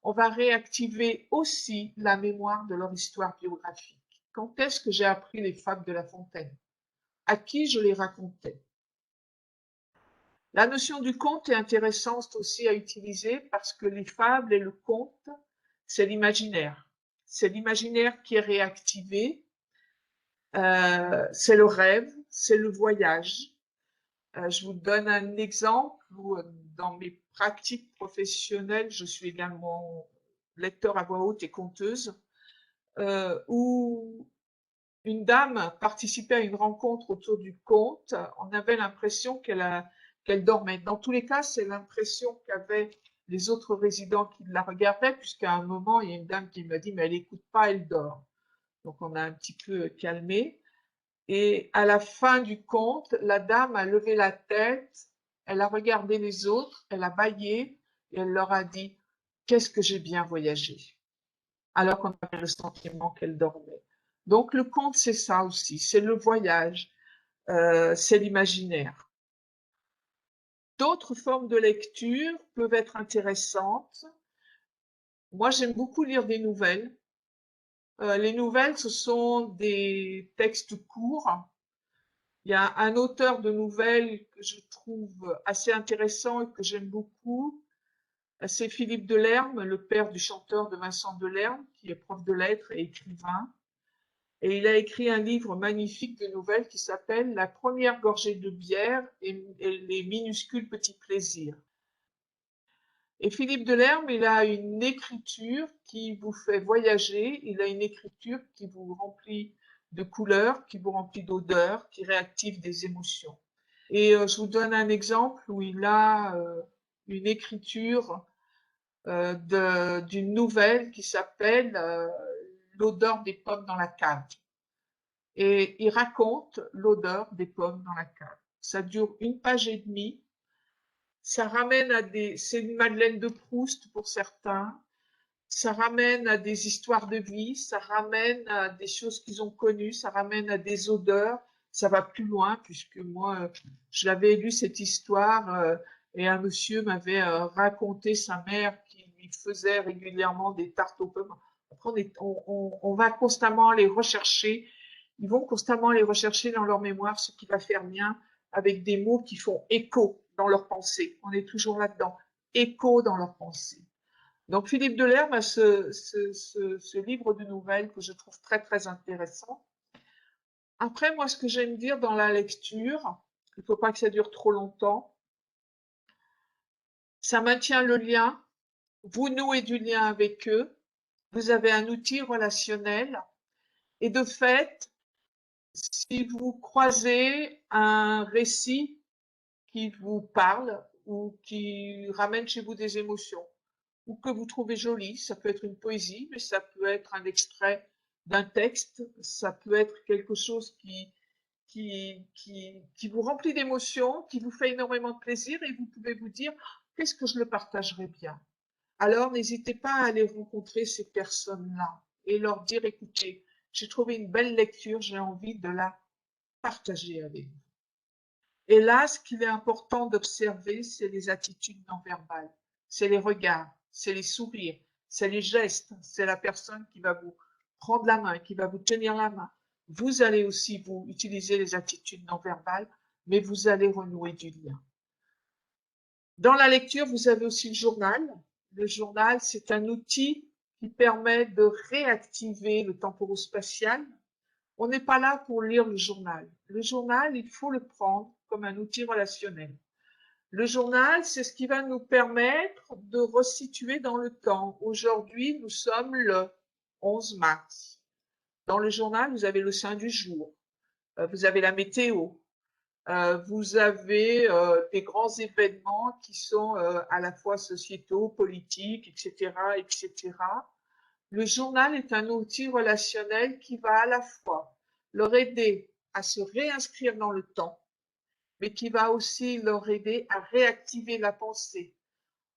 on va réactiver aussi la mémoire de leur histoire biographique. Quand est-ce que j'ai appris les fables de La Fontaine? À qui je les racontais? La notion du conte est intéressante aussi à utiliser parce que les fables et le conte, c'est l'imaginaire. C'est l'imaginaire qui est réactivé, c'est le rêve, c'est le voyage. Je vous donne un exemple où, dans mes pratiques professionnelles, je suis également lecteur à voix haute et conteuse, où une dame participait à une rencontre autour du conte. On avait l'impression qu'elle dormait. Dans tous les cas, c'est l'impression qu'avaient les autres résidents qui la regardaient, puisqu'à un moment, il y a une dame qui m'a dit, mais elle n'écoute pas, elle dort. Donc on a un petit peu calmé. Et à la fin du conte, la dame a levé la tête, elle a regardé les autres, elle a bâillé et elle leur a dit, qu'est-ce que j'ai bien voyagé, alors qu'on avait le sentiment qu'elle dormait. Donc le conte, c'est ça aussi, c'est le voyage, c'est l'imaginaire. D'autres formes de lecture peuvent être intéressantes. Moi, j'aime beaucoup lire des nouvelles. Les nouvelles, ce sont des textes courts. Il y a un auteur de nouvelles que je trouve assez intéressant et que j'aime beaucoup. C'est Philippe Delerme, le père du chanteur de Vincent Delerme, qui est prof de lettres et écrivain. Et il a écrit un livre magnifique de nouvelles qui s'appelle La première gorgée de bière et les minuscules petits plaisirs. Et Philippe Delerme, il a une écriture qui vous fait voyager, il a une écriture qui vous remplit de couleurs, qui vous remplit d'odeurs, qui réactive des émotions. Et je vous donne un exemple où il a une écriture d'une nouvelle qui s'appelle L'odeur des pommes dans la cave. Et il raconte l'odeur des pommes dans la cave. Ça dure 1 page et demie. Ça ramène c'est une Madeleine de Proust pour certains. Ça ramène à des histoires de vie, ça ramène à des choses qu'ils ont connues, ça ramène à des odeurs. Ça va plus loin puisque moi, je l'avais lu cette histoire et un monsieur m'avait raconté sa mère qui lui faisait régulièrement des tartes aux pommes. Après, on va constamment les rechercher. Ils vont constamment les rechercher dans leur mémoire, ce qui va faire lien avec des mots qui font écho dans leur pensée. On est toujours là-dedans. Écho dans leur pensée. Donc Philippe Delerme a ce livre de nouvelles que je trouve très très intéressant. Après, moi, ce que j'aime dire dans la lecture, il ne faut pas que ça dure trop longtemps, ça maintient le lien, vous nouez du lien avec eux, vous avez un outil relationnel, et de fait, si vous croisez un récit qui vous parle ou qui ramène chez vous des émotions, ou que vous trouvez joli. Ça peut être une poésie, mais ça peut être un extrait d'un texte, ça peut être quelque chose qui vous remplit d'émotions, qui vous fait énormément de plaisir et vous pouvez vous dire qu'est-ce que je le partagerais bien. Alors n'hésitez pas à aller rencontrer ces personnes-là et leur dire écoutez, j'ai trouvé une belle lecture, j'ai envie de la partager avec vous. Et là, ce qu'il est important d'observer, c'est les attitudes non verbales, c'est les regards, c'est les sourires, c'est les gestes, c'est la personne qui va vous prendre la main, qui va vous tenir la main. Vous allez aussi vous utiliser les attitudes non verbales, mais vous allez renouer du lien. Dans la lecture, vous avez aussi le journal. Le journal, c'est un outil qui permet de réactiver le temporospatial. On n'est pas là pour lire le journal. Le journal, il faut le prendre comme un outil relationnel. Le journal, c'est ce qui va nous permettre de resituer dans le temps. Aujourd'hui, nous sommes le 11 mars. Dans le journal, vous avez le saint du jour, vous avez la météo, vous avez des grands événements qui sont à la fois sociétaux, politiques, etc., etc. Le journal est un outil relationnel qui va à la fois leur aider à se réinscrire dans le temps, mais qui va aussi leur aider à réactiver la pensée,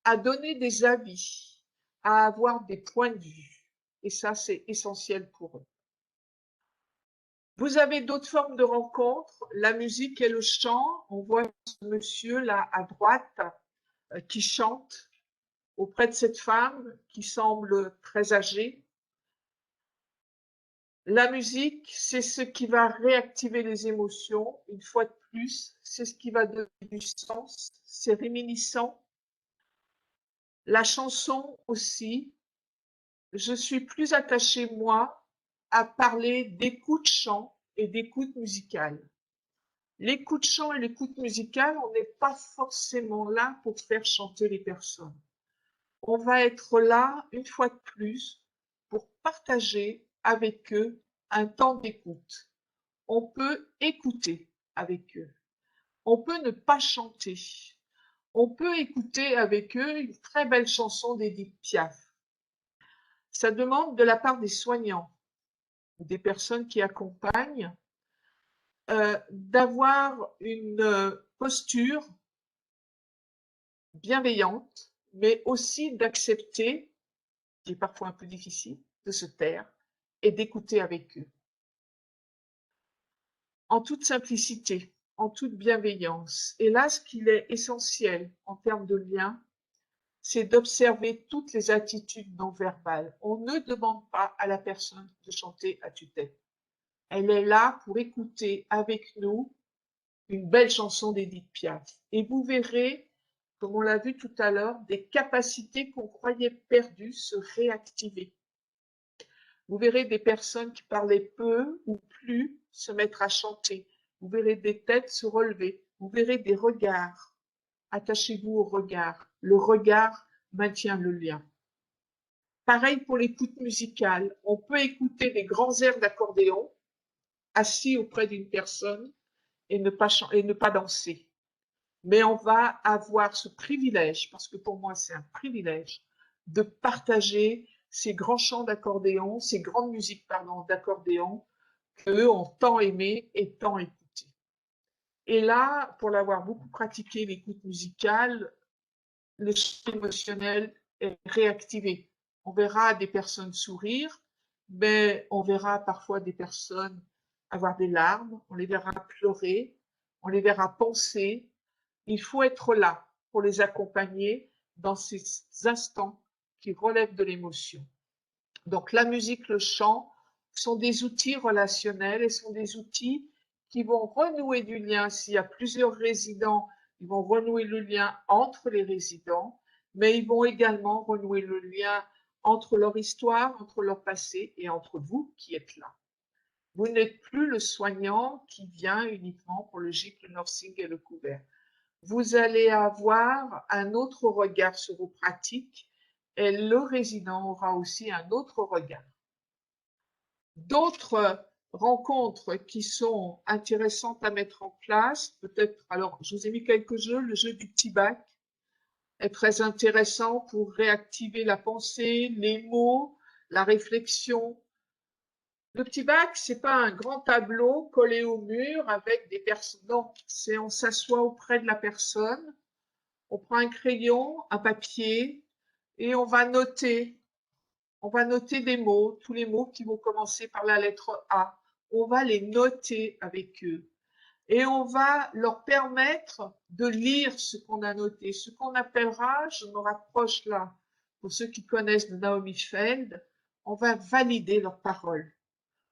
à donner des avis, à avoir des points de vue. Et ça, c'est essentiel pour eux. Vous avez d'autres formes de rencontres, la musique et le chant. On voit ce monsieur là à droite qui chante auprès de cette femme qui semble très âgée. La musique, c'est ce qui va réactiver les émotions. Une fois de plus, c'est ce qui va donner du sens. C'est réminiscent. La chanson aussi. Je suis plus attachée, moi, à parler d'écoute chant et d'écoute musicale. L'écoute chant et l'écoute musicale, on n'est pas forcément là pour faire chanter les personnes. On va être là, une fois de plus, pour partager avec eux un temps d'écoute. On peut écouter avec eux. On peut ne pas chanter. On peut écouter avec eux une très belle chanson d'Édith Piaf. Ça demande de la part des soignants, des personnes qui accompagnent, d'avoir une posture bienveillante, mais aussi d'accepter, qui est parfois un peu difficile, de se taire et d'écouter avec eux. En toute simplicité, en toute bienveillance. Et là, ce qu'il est essentiel en termes de lien, c'est d'observer toutes les attitudes non verbales. On ne demande pas à la personne de chanter à tue-tête. Elle est là pour écouter avec nous une belle chanson d'Édith Piaf. Et vous verrez, comme on l'a vu tout à l'heure, des capacités qu'on croyait perdues se réactiver. Vous verrez des personnes qui parlaient peu ou plus se mettre à chanter. Vous verrez des têtes se relever. Vous verrez des regards. Attachez-vous au regard. Le regard maintient le lien. Pareil pour l'écoute musicale. On peut écouter des grands airs d'accordéon assis auprès d'une personne et ne pas danser. Mais on va avoir ce privilège, parce que pour moi c'est un privilège, de partager ces grands chants d'accordéon, ces grandes musiques d'accordéon qu'eux ont tant aimé et tant écouté. Et là, pour l'avoir beaucoup pratiqué, l'écoute musicale, le champ émotionnel est réactivé. On verra des personnes sourire, mais on verra parfois des personnes avoir des larmes, on les verra pleurer, on les verra penser. Il faut être là pour les accompagner dans ces instants qui relèvent de l'émotion. Donc la musique, le chant sont des outils relationnels et sont des outils qui vont renouer du lien. S'il y a plusieurs résidents, ils vont renouer le lien entre les résidents, mais ils vont également renouer le lien entre leur histoire, entre leur passé et entre vous qui êtes là. Vous n'êtes plus le soignant qui vient uniquement pour le gîte, le nursing et le couvert. Vous allez avoir un autre regard sur vos pratiques et le résident aura aussi un autre regard. D'autres rencontres qui sont intéressantes à mettre en place, peut-être, alors je vous ai mis quelques jeux, le jeu du petit bac est très intéressant pour réactiver la pensée, les mots, la réflexion. Le petit bac, c'est pas un grand tableau collé au mur avec des personnes. Non, c'est on s'assoit auprès de la personne, on prend un crayon, un papier et on va noter. On va noter des mots, tous les mots qui vont commencer par la lettre A. On va les noter avec eux et on va leur permettre de lire ce qu'on a noté, ce qu'on appellera, je me rapproche là pour ceux qui connaissent de Naomi Feld, on va valider leurs paroles.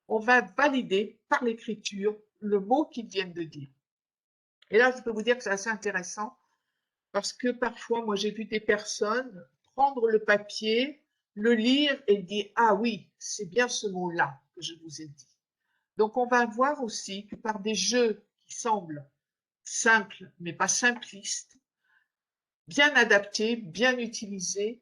On va valider par l'écriture le mot qu'ils viennent de dire. Et là, je peux vous dire que c'est assez intéressant parce que parfois, moi, j'ai vu des personnes prendre le papier, le lire et dire « Ah oui, c'est bien ce mot-là que je vous ai dit ». Donc, on va voir aussi que par des jeux qui semblent simples, mais pas simplistes, bien adaptés, bien utilisés,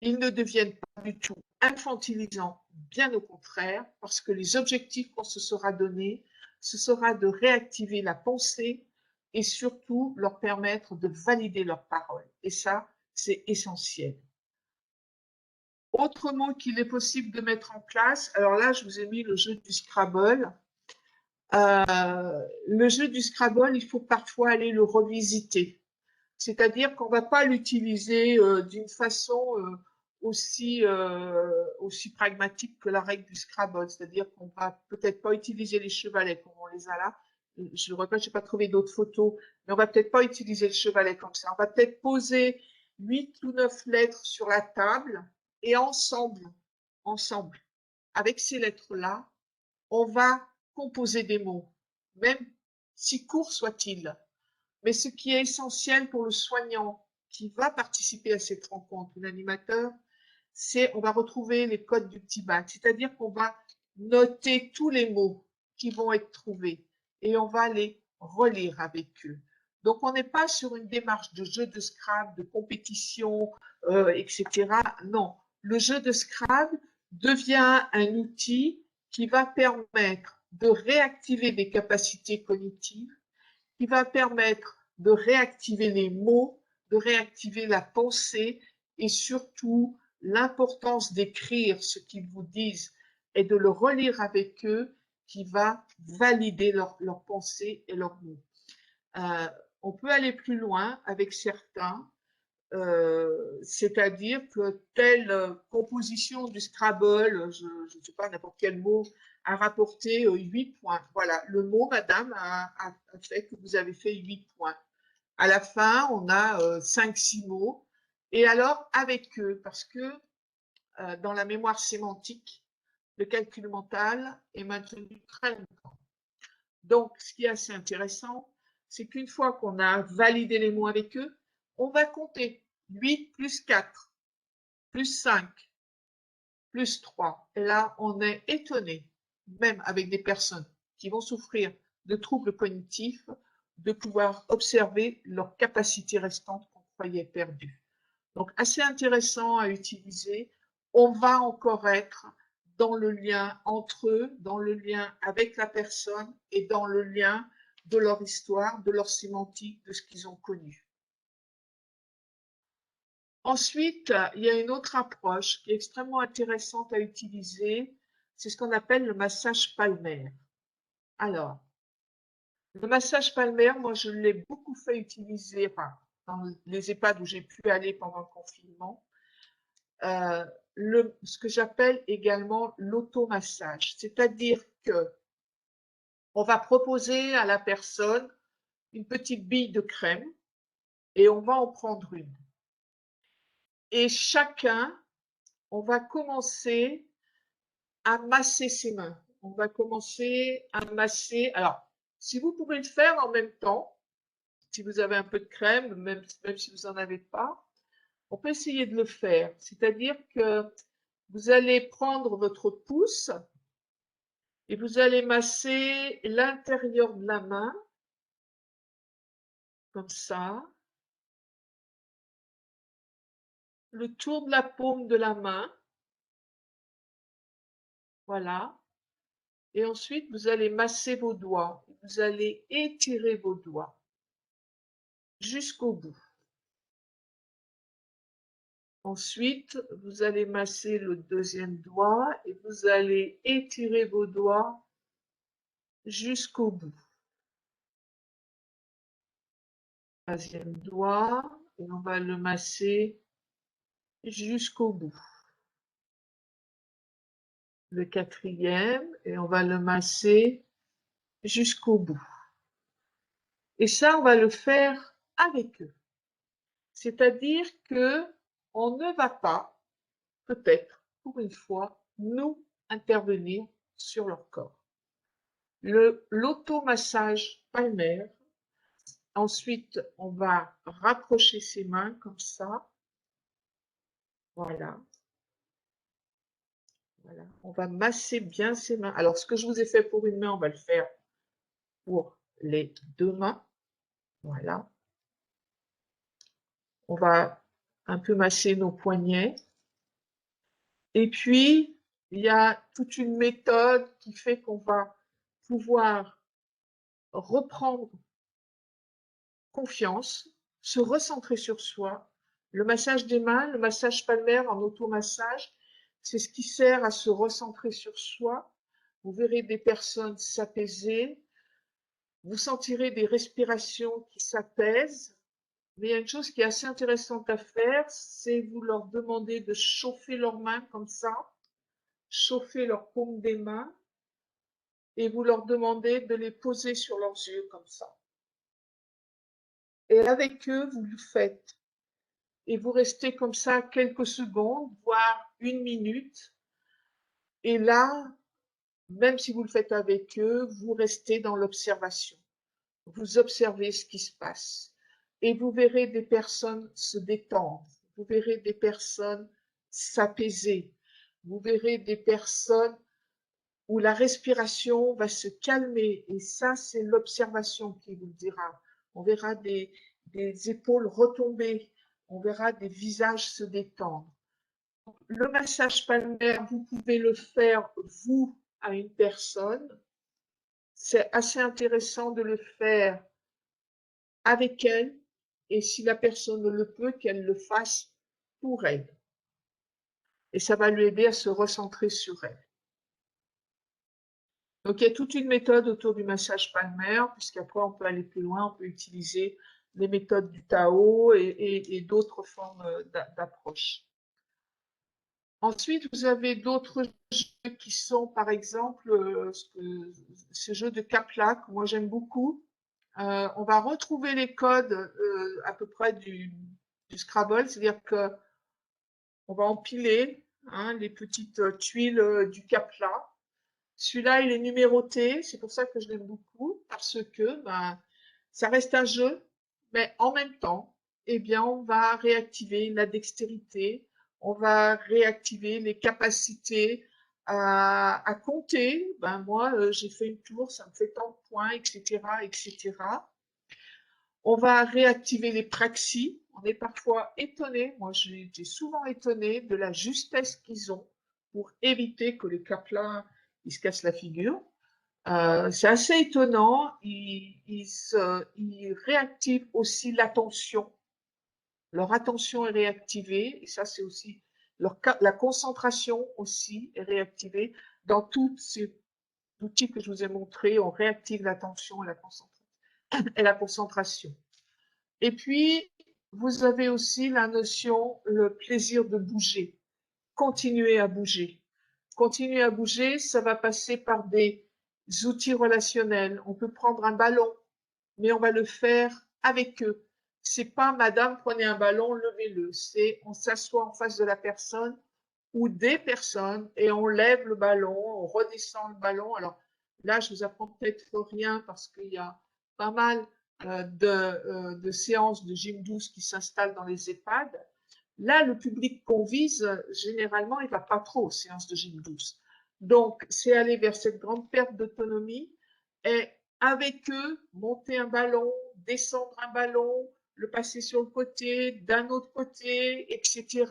ils ne deviennent pas du tout infantilisants, bien au contraire, parce que les objectifs qu'on se sera donnés, ce sera de réactiver la pensée et surtout leur permettre de valider leurs paroles. Et ça, c'est essentiel. Autre mot qu'il est possible de mettre en place, alors là, je vous ai mis le jeu du Scrabble. Le jeu du Scrabble, il faut parfois aller le revisiter. C'est-à-dire qu'on ne va pas l'utiliser d'une façon aussi pragmatique que la règle du Scrabble. C'est-à-dire qu'on ne va peut-être pas utiliser les chevalets comme on les a là. Je le répète, je n'ai pas trouvé d'autres photos, mais on ne va peut-être pas utiliser le chevalet comme ça. On va peut-être poser 8 ou 9 lettres sur la table et ensemble, avec ces lettres-là, on va composer des mots, même si courts soient-ils. Mais ce qui est essentiel pour le soignant qui va participer à cette rencontre, l'animateur, c'est on va retrouver les codes du petit bac, c'est-à-dire qu'on va noter tous les mots qui vont être trouvés et on va les relire avec eux. Donc, on n'est pas sur une démarche de jeu de Scrabble, de compétition, etc. Non, le jeu de Scrabble devient un outil qui va permettre de réactiver des capacités cognitives, qui va permettre de réactiver les mots, de réactiver la pensée et surtout l'importance d'écrire ce qu'ils vous disent et de le relire avec eux qui va valider leur pensée et leurs mots. On peut aller plus loin avec certains, c'est-à-dire que telle composition du Scrabble, je ne sais pas n'importe quel mot, a rapporté 8 points. Voilà, le mot, madame, a fait que vous avez fait 8 points. À la fin, on a 5-6 mots. Et alors, avec eux, parce que dans la mémoire sémantique, le calcul mental est maintenu très longtemps. Donc, ce qui est assez intéressant, c'est qu'une fois qu'on a validé les mots avec eux, on va compter 8 plus 4, plus 5, plus 3. Et là, on est étonné, même avec des personnes qui vont souffrir de troubles cognitifs, de pouvoir observer leurs capacités restantes qu'on croyait perdues. Donc, assez intéressant à utiliser. On va encore être dans le lien entre eux, dans le lien avec la personne et dans le lien de leur histoire, de leur sémantique, de ce qu'ils ont connu. Ensuite, il y a une autre approche qui est extrêmement intéressante à utiliser, c'est ce qu'on appelle le massage palmaire. Alors, le massage palmaire, moi je l'ai beaucoup fait utiliser dans les EHPAD où j'ai pu aller pendant le confinement. Ce que j'appelle également l'automassage, c'est-à-dire que on va proposer à la personne une petite bille de crème et on va en prendre une. Et chacun, on va commencer à masser ses mains. On va commencer à masser. Alors, si vous pouvez le faire en même temps, si vous avez un peu de crème, même si vous n'en avez pas, on peut essayer de le faire. C'est-à-dire que vous allez prendre votre pouce et vous allez masser l'intérieur de la main, comme ça, le tour de la paume de la main, voilà. Et ensuite, vous allez masser vos doigts. Vous allez étirer vos doigts jusqu'au bout. Ensuite, vous allez masser le deuxième doigt et vous allez étirer vos doigts jusqu'au bout. Troisième doigt et on va le masser jusqu'au bout. Le quatrième et on va le masser jusqu'au bout. Et ça, on va le faire avec eux. C'est-à-dire que on ne va pas, peut-être, pour une fois, nous intervenir sur leur corps. L'automassage palmaire, ensuite, on va rapprocher ses mains comme ça. Voilà. Voilà. On va masser bien ses mains. Alors, ce que je vous ai fait pour une main, on va le faire pour les deux mains. Voilà. On va un peu masser nos poignets. Et puis, il y a toute une méthode qui fait qu'on va pouvoir reprendre confiance, se recentrer sur soi. Le massage des mains, le massage palmaire en automassage, c'est ce qui sert à se recentrer sur soi. Vous verrez des personnes s'apaiser, vous sentirez des respirations qui s'apaisent. Mais il y a une chose qui est assez intéressante à faire, c'est vous leur demander de chauffer leurs mains comme ça, chauffer leurs paumes des mains, et vous leur demandez de les poser sur leurs yeux comme ça. Et avec eux, vous le faites. Et vous restez comme ça quelques secondes, voire une minute. Et là, même si vous le faites avec eux, vous restez dans l'observation. Vous observez ce qui se passe. Et vous verrez des personnes se détendre. Vous verrez des personnes s'apaiser. Vous verrez des personnes où la respiration va se calmer. Et ça, c'est l'observation qui vous le dira. On verra des épaules retomber. On verra des visages se détendre. Le massage palmaire, vous pouvez le faire, vous, à une personne. C'est assez intéressant de le faire avec elle, et si la personne le peut, qu'elle le fasse pour elle. Et ça va lui aider à se recentrer sur elle. Donc, il y a toute une méthode autour du massage palmaire, puisqu'après, on peut aller plus loin, on peut utiliser les méthodes du Tao et d'autres formes d'approche. Ensuite, vous avez d'autres jeux qui sont, par exemple, ce jeu de Kapla, que moi j'aime beaucoup. On va retrouver les codes à peu près du Scrabble, c'est-à-dire qu'on va empiler les petites tuiles du Kapla. Celui-là, il est numéroté, c'est pour ça que je l'aime beaucoup, parce que ça reste un jeu, mais en même temps, eh bien, on va réactiver la dextérité, on va réactiver les capacités à compter. Moi, j'ai fait une tour, ça me fait tant de points, etc., etc. On va réactiver les praxis. On est parfois étonné, moi j'ai souvent étonné de la justesse qu'ils ont pour éviter que les Kaplas ils se cassent la figure. C'est assez étonnant. Ils réactivent aussi l'attention. Leur attention est réactivée, et ça c'est aussi la concentration aussi est réactivée. Dans tous ces outils que je vous ai montrés, on réactive l'attention et la concentration. Et puis, vous avez aussi la notion, le plaisir de bouger. Continuer à bouger. Continuer à bouger, ça va passer par des outils relationnels. On peut prendre un ballon, mais on va le faire avec eux. C'est pas madame, prenez un ballon, levez-le. C'est on s'assoit en face de la personne ou des personnes et on lève le ballon, on redescend le ballon. Alors là, je vous apprends peut-être rien parce qu'il y a pas mal de séances de gym douce qui s'installent dans les EHPAD. Là, le public qu'on vise, généralement, il ne va pas trop aux séances de gym douce. Donc, c'est aller vers cette grande perte d'autonomie et avec eux, monter un ballon, descendre un ballon, le passer sur le côté, d'un autre côté, etc.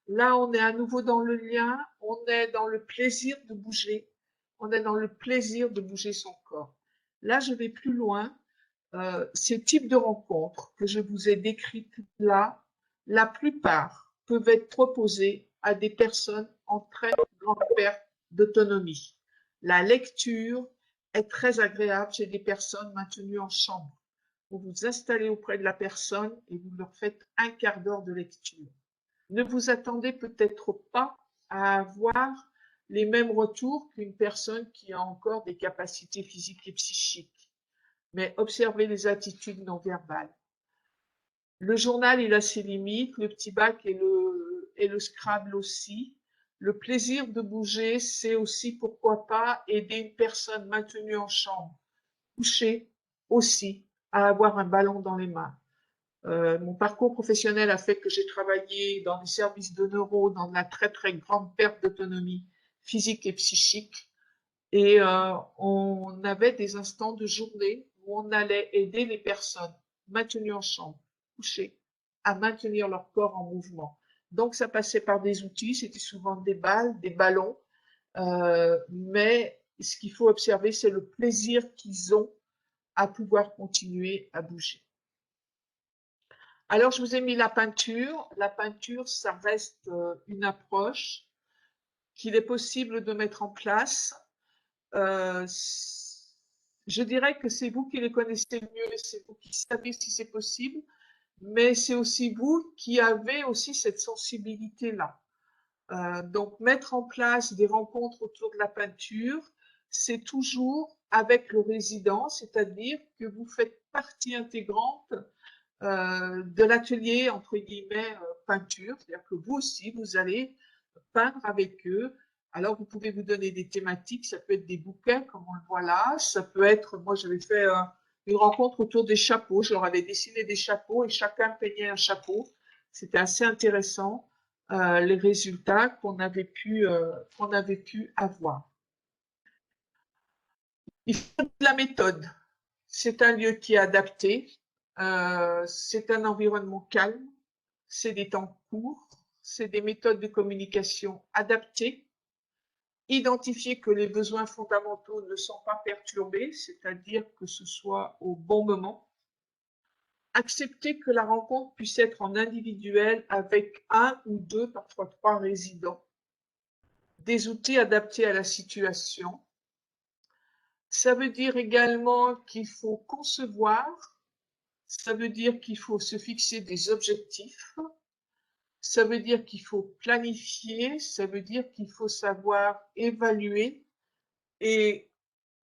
Là, on est à nouveau dans le lien, on est dans le plaisir de bouger, on est dans le plaisir de bouger son corps. Là, je vais plus loin. Ces types de rencontres que je vous ai décrites là, la plupart peuvent être proposés à des personnes en très grande perte d'autonomie. La lecture est très agréable chez des personnes maintenues en chambre. Vous vous installez auprès de la personne et vous leur faites un quart d'heure de lecture. Ne vous attendez peut-être pas à avoir les mêmes retours qu'une personne qui a encore des capacités physiques et psychiques, mais observez les attitudes non verbales. Le journal, il a ses limites, le petit bac et le Scrabble aussi. Le plaisir de bouger, c'est aussi, pourquoi pas, aider une personne maintenue en chambre, couchée aussi, à avoir un ballon dans les mains. Mon parcours professionnel a fait que j'ai travaillé dans les services de neuro, dans de la très très grande perte d'autonomie physique et psychique. Et on avait des instants de journée où on allait aider les personnes maintenues en chambre, couchées, à maintenir leur corps en mouvement. Donc ça passait par des outils, c'était souvent des balles, des ballons, mais ce qu'il faut observer, c'est le plaisir qu'ils ont à pouvoir continuer à bouger. Alors, je vous ai mis la peinture. La peinture, ça reste une approche qu'il est possible de mettre en place. Euh, je dirais que c'est vous qui les connaissez mieux, c'est vous qui savez si c'est possible, mais c'est aussi vous qui avez aussi cette sensibilité-là. Donc, mettre en place des rencontres autour de la peinture, c'est toujours avec le résident, c'est-à-dire que vous faites partie intégrante de l'atelier, entre guillemets, peinture, c'est-à-dire que vous aussi, vous allez peindre avec eux. Alors, vous pouvez vous donner des thématiques, ça peut être des bouquets, comme on le voit là, ça peut être, moi j'avais fait une rencontre autour des chapeaux, je leur avais dessiné des chapeaux et chacun peignait un chapeau. C'était assez intéressant, les résultats qu'on avait pu avoir. Il faut de la méthode. C'est un lieu qui est adapté, c'est un environnement calme, c'est des temps courts, c'est des méthodes de communication adaptées, identifier que les besoins fondamentaux ne sont pas perturbés, c'est-à-dire que ce soit au bon moment, accepter que la rencontre puisse être en individuel avec un ou deux, parfois trois résidents, des outils adaptés à la situation. Ça veut dire également qu'il faut concevoir, ça veut dire qu'il faut se fixer des objectifs, ça veut dire qu'il faut planifier, ça veut dire qu'il faut savoir évaluer et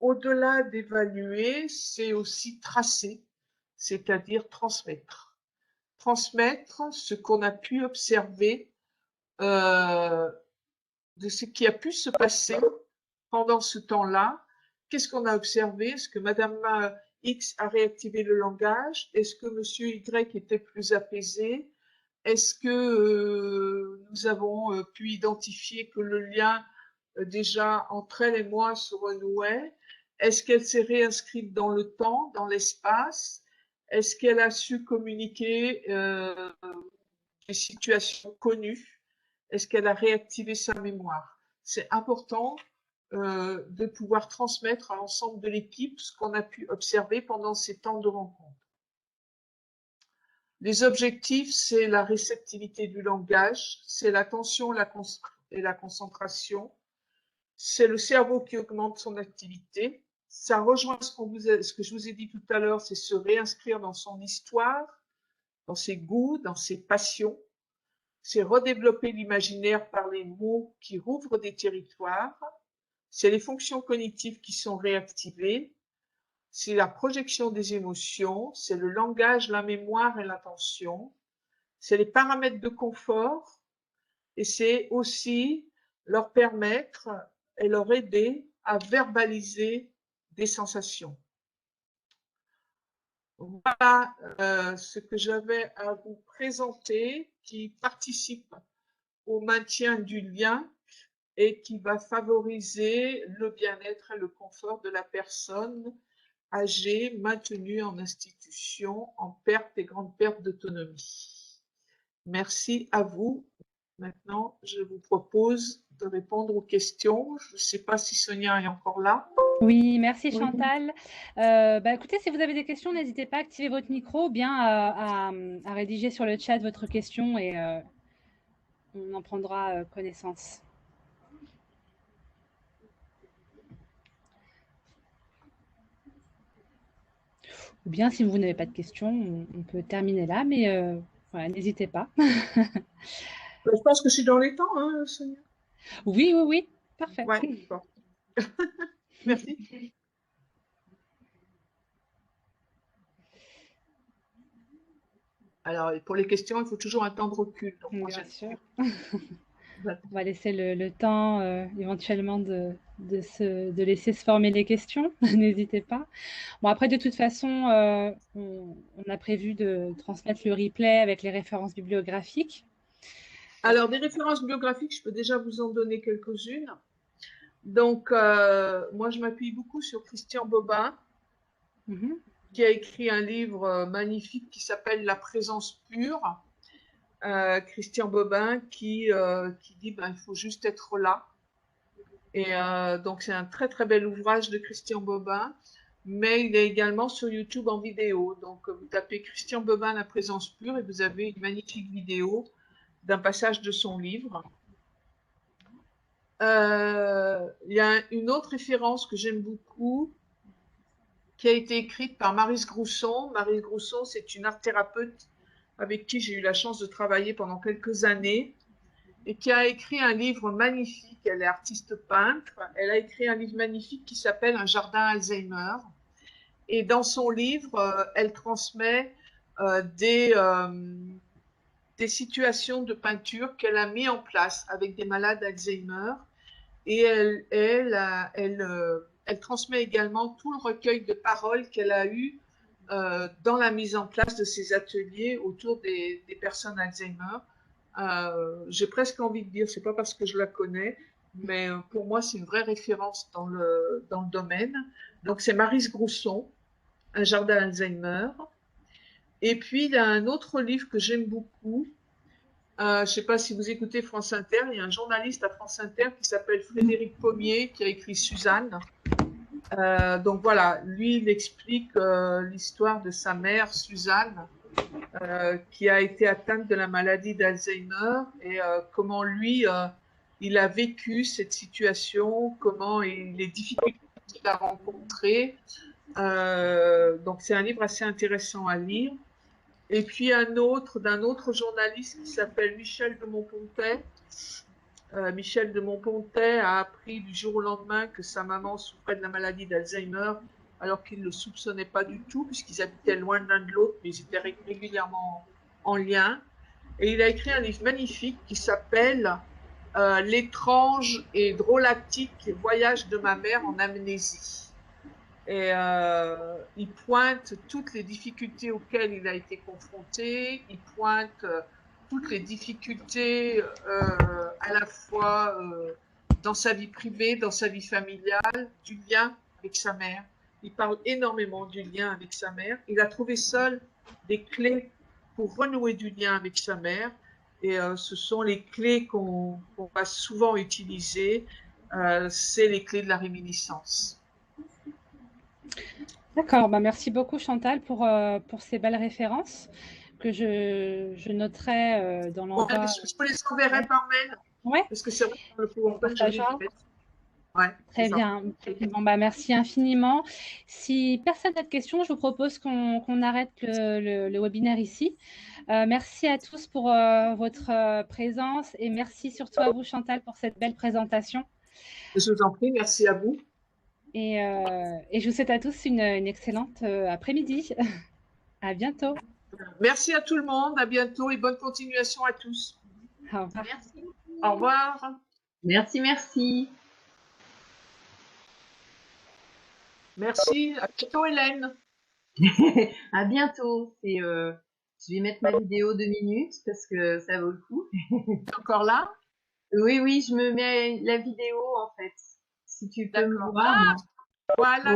au-delà d'évaluer, c'est aussi tracer, c'est-à-dire transmettre. Transmettre ce qu'on a pu observer euh, de ce qui a pu se passer pendant ce temps-là. Qu'est-ce qu'on a observé? Est-ce que Madame X a réactivé le langage? Est-ce que Monsieur Y était plus apaisé? Est-ce que nous avons pu identifier que le lien déjà entre elle et moi se renouait? Est-ce qu'elle s'est réinscrite dans le temps, dans l'espace? Est-ce qu'elle a su communiquer des situations connues? Est-ce qu'elle a réactivé sa mémoire? C'est important de pouvoir transmettre à l'ensemble de l'équipe ce qu'on a pu observer pendant ces temps de rencontre. Les objectifs, c'est la réceptivité du langage, c'est l'attention et la concentration, c'est le cerveau qui augmente son activité. Ça rejoint ce que je vous ai dit tout à l'heure, c'est se réinscrire dans son histoire, dans ses goûts, dans ses passions. C'est redévelopper l'imaginaire par les mots qui rouvrent des territoires. C'est les fonctions cognitives qui sont réactivées. C'est la projection des émotions. C'est le langage, la mémoire et l'attention. C'est les paramètres de confort. Et c'est aussi leur permettre et leur aider à verbaliser des sensations. Voilà ce que j'avais à vous présenter qui participe au maintien du lien et qui va favoriser le bien-être et le confort de la personne âgée maintenue en institution en perte et grande perte d'autonomie. Merci à vous. Maintenant, je vous propose de répondre aux questions. Je ne sais pas si Sonia est encore là. Oui, merci Chantal. Écoutez, si vous avez des questions, n'hésitez pas à activer votre micro ou bien à rédiger sur le chat votre question et on en prendra connaissance. Ou bien, si vous n'avez pas de questions, on peut terminer là, mais voilà, n'hésitez pas. Je pense que je suis dans les temps, hein, Sonia. Oui, oui, oui, parfait. Ouais, bon. Merci. Alors, pour les questions, il faut toujours un temps de recul. Donc, moi, Bien sûr. Voilà. On va laisser le temps éventuellement de laisser se former les questions. N'hésitez pas. Bon, après, de toute façon, on a prévu de transmettre le replay avec les références bibliographiques. Alors, des références biographiques, je peux déjà vous en donner quelques-unes. Donc, moi, je m'appuie beaucoup sur Christian Bobin, qui a écrit un livre magnifique qui s'appelle La présence pure. Christian Bobin qui dit ben, il faut juste être là. Et donc, c'est un très, très bel ouvrage de Christian Bobin, mais il est également sur YouTube en vidéo. Donc, vous tapez Christian Bobin, La présence pure, et vous avez une magnifique vidéo d'un passage de son livre. Il y a une autre référence que j'aime beaucoup, qui a été écrite par Maryse Grousson. Maryse Grousson, c'est une art thérapeute avec qui j'ai eu la chance de travailler pendant quelques années et qui a écrit un livre magnifique. Elle est artiste peintre. Elle a écrit un livre magnifique qui s'appelle Un jardin Alzheimer. Et dans son livre, elle transmet des situations de peinture qu'elle a mis en place avec des malades Alzheimer. Et elle transmet également tout le recueil de paroles qu'elle a eu dans la mise en place de ces ateliers autour des personnes Alzheimer. J'ai presque envie de dire, c'est pas parce que je la connais, mais pour moi, c'est une vraie référence dans le domaine. Donc, c'est Maryse Grousson, Un jardin Alzheimer. Et puis, il y a un autre livre que j'aime beaucoup. Je ne sais pas si vous écoutez France Inter, il y a un journaliste à France Inter qui s'appelle Frédéric Pommier qui a écrit Suzanne. Donc voilà, lui, il explique l'histoire de sa mère, Suzanne, qui a été atteinte de la maladie d'Alzheimer et comment lui, il a vécu cette situation, comment les difficultés qu'il a rencontrées. Donc c'est un livre assez intéressant à lire. Et puis un autre, d'un autre journaliste qui s'appelle Michel de Montpontet. Michel de Montpontet a appris du jour au lendemain que sa maman souffrait de la maladie d'Alzheimer, alors qu'il ne le soupçonnait pas du tout, puisqu'ils habitaient loin l'un de l'autre, mais ils étaient régulièrement en lien. Et il a écrit un livre magnifique qui s'appelle L'étrange et drôlatique voyage de ma mère en amnésie. Et il pointe toutes les difficultés auxquelles il a été confronté, il pointe toutes les difficultés à la fois dans sa vie privée, dans sa vie familiale, du lien avec sa mère. Il parle énormément du lien avec sa mère. Il a trouvé seul des clés pour renouer du lien avec sa mère. Et ce sont les clés qu'on va souvent utiliser. C'est les clés de la réminiscence. D'accord, bah merci beaucoup Chantal pour ces belles références que je noterai dans l'envoi. Je vous les enverrai par mail. Ouais. Parce que c'est vrai que le PowerPoint, je l'ai fait. Ouais, très bien. Bon, bah, merci infiniment. Si personne n'a de questions, je vous propose qu'on arrête le webinaire ici. Merci à tous pour votre présence et merci surtout à vous Chantal pour cette belle présentation. Je vous en prie, merci à vous. Et je vous souhaite à tous une excellente après-midi. À bientôt. Merci à tout le monde, à bientôt et bonne continuation à tous. Au revoir. Merci. Au revoir. Merci, merci. Merci. À bientôt, Hélène. À bientôt. Je vais mettre ma vidéo 2 minutes parce que ça vaut le coup. T'es encore là? Oui, oui, je me mets la vidéo en fait. Si tu peux me voir. Voilà.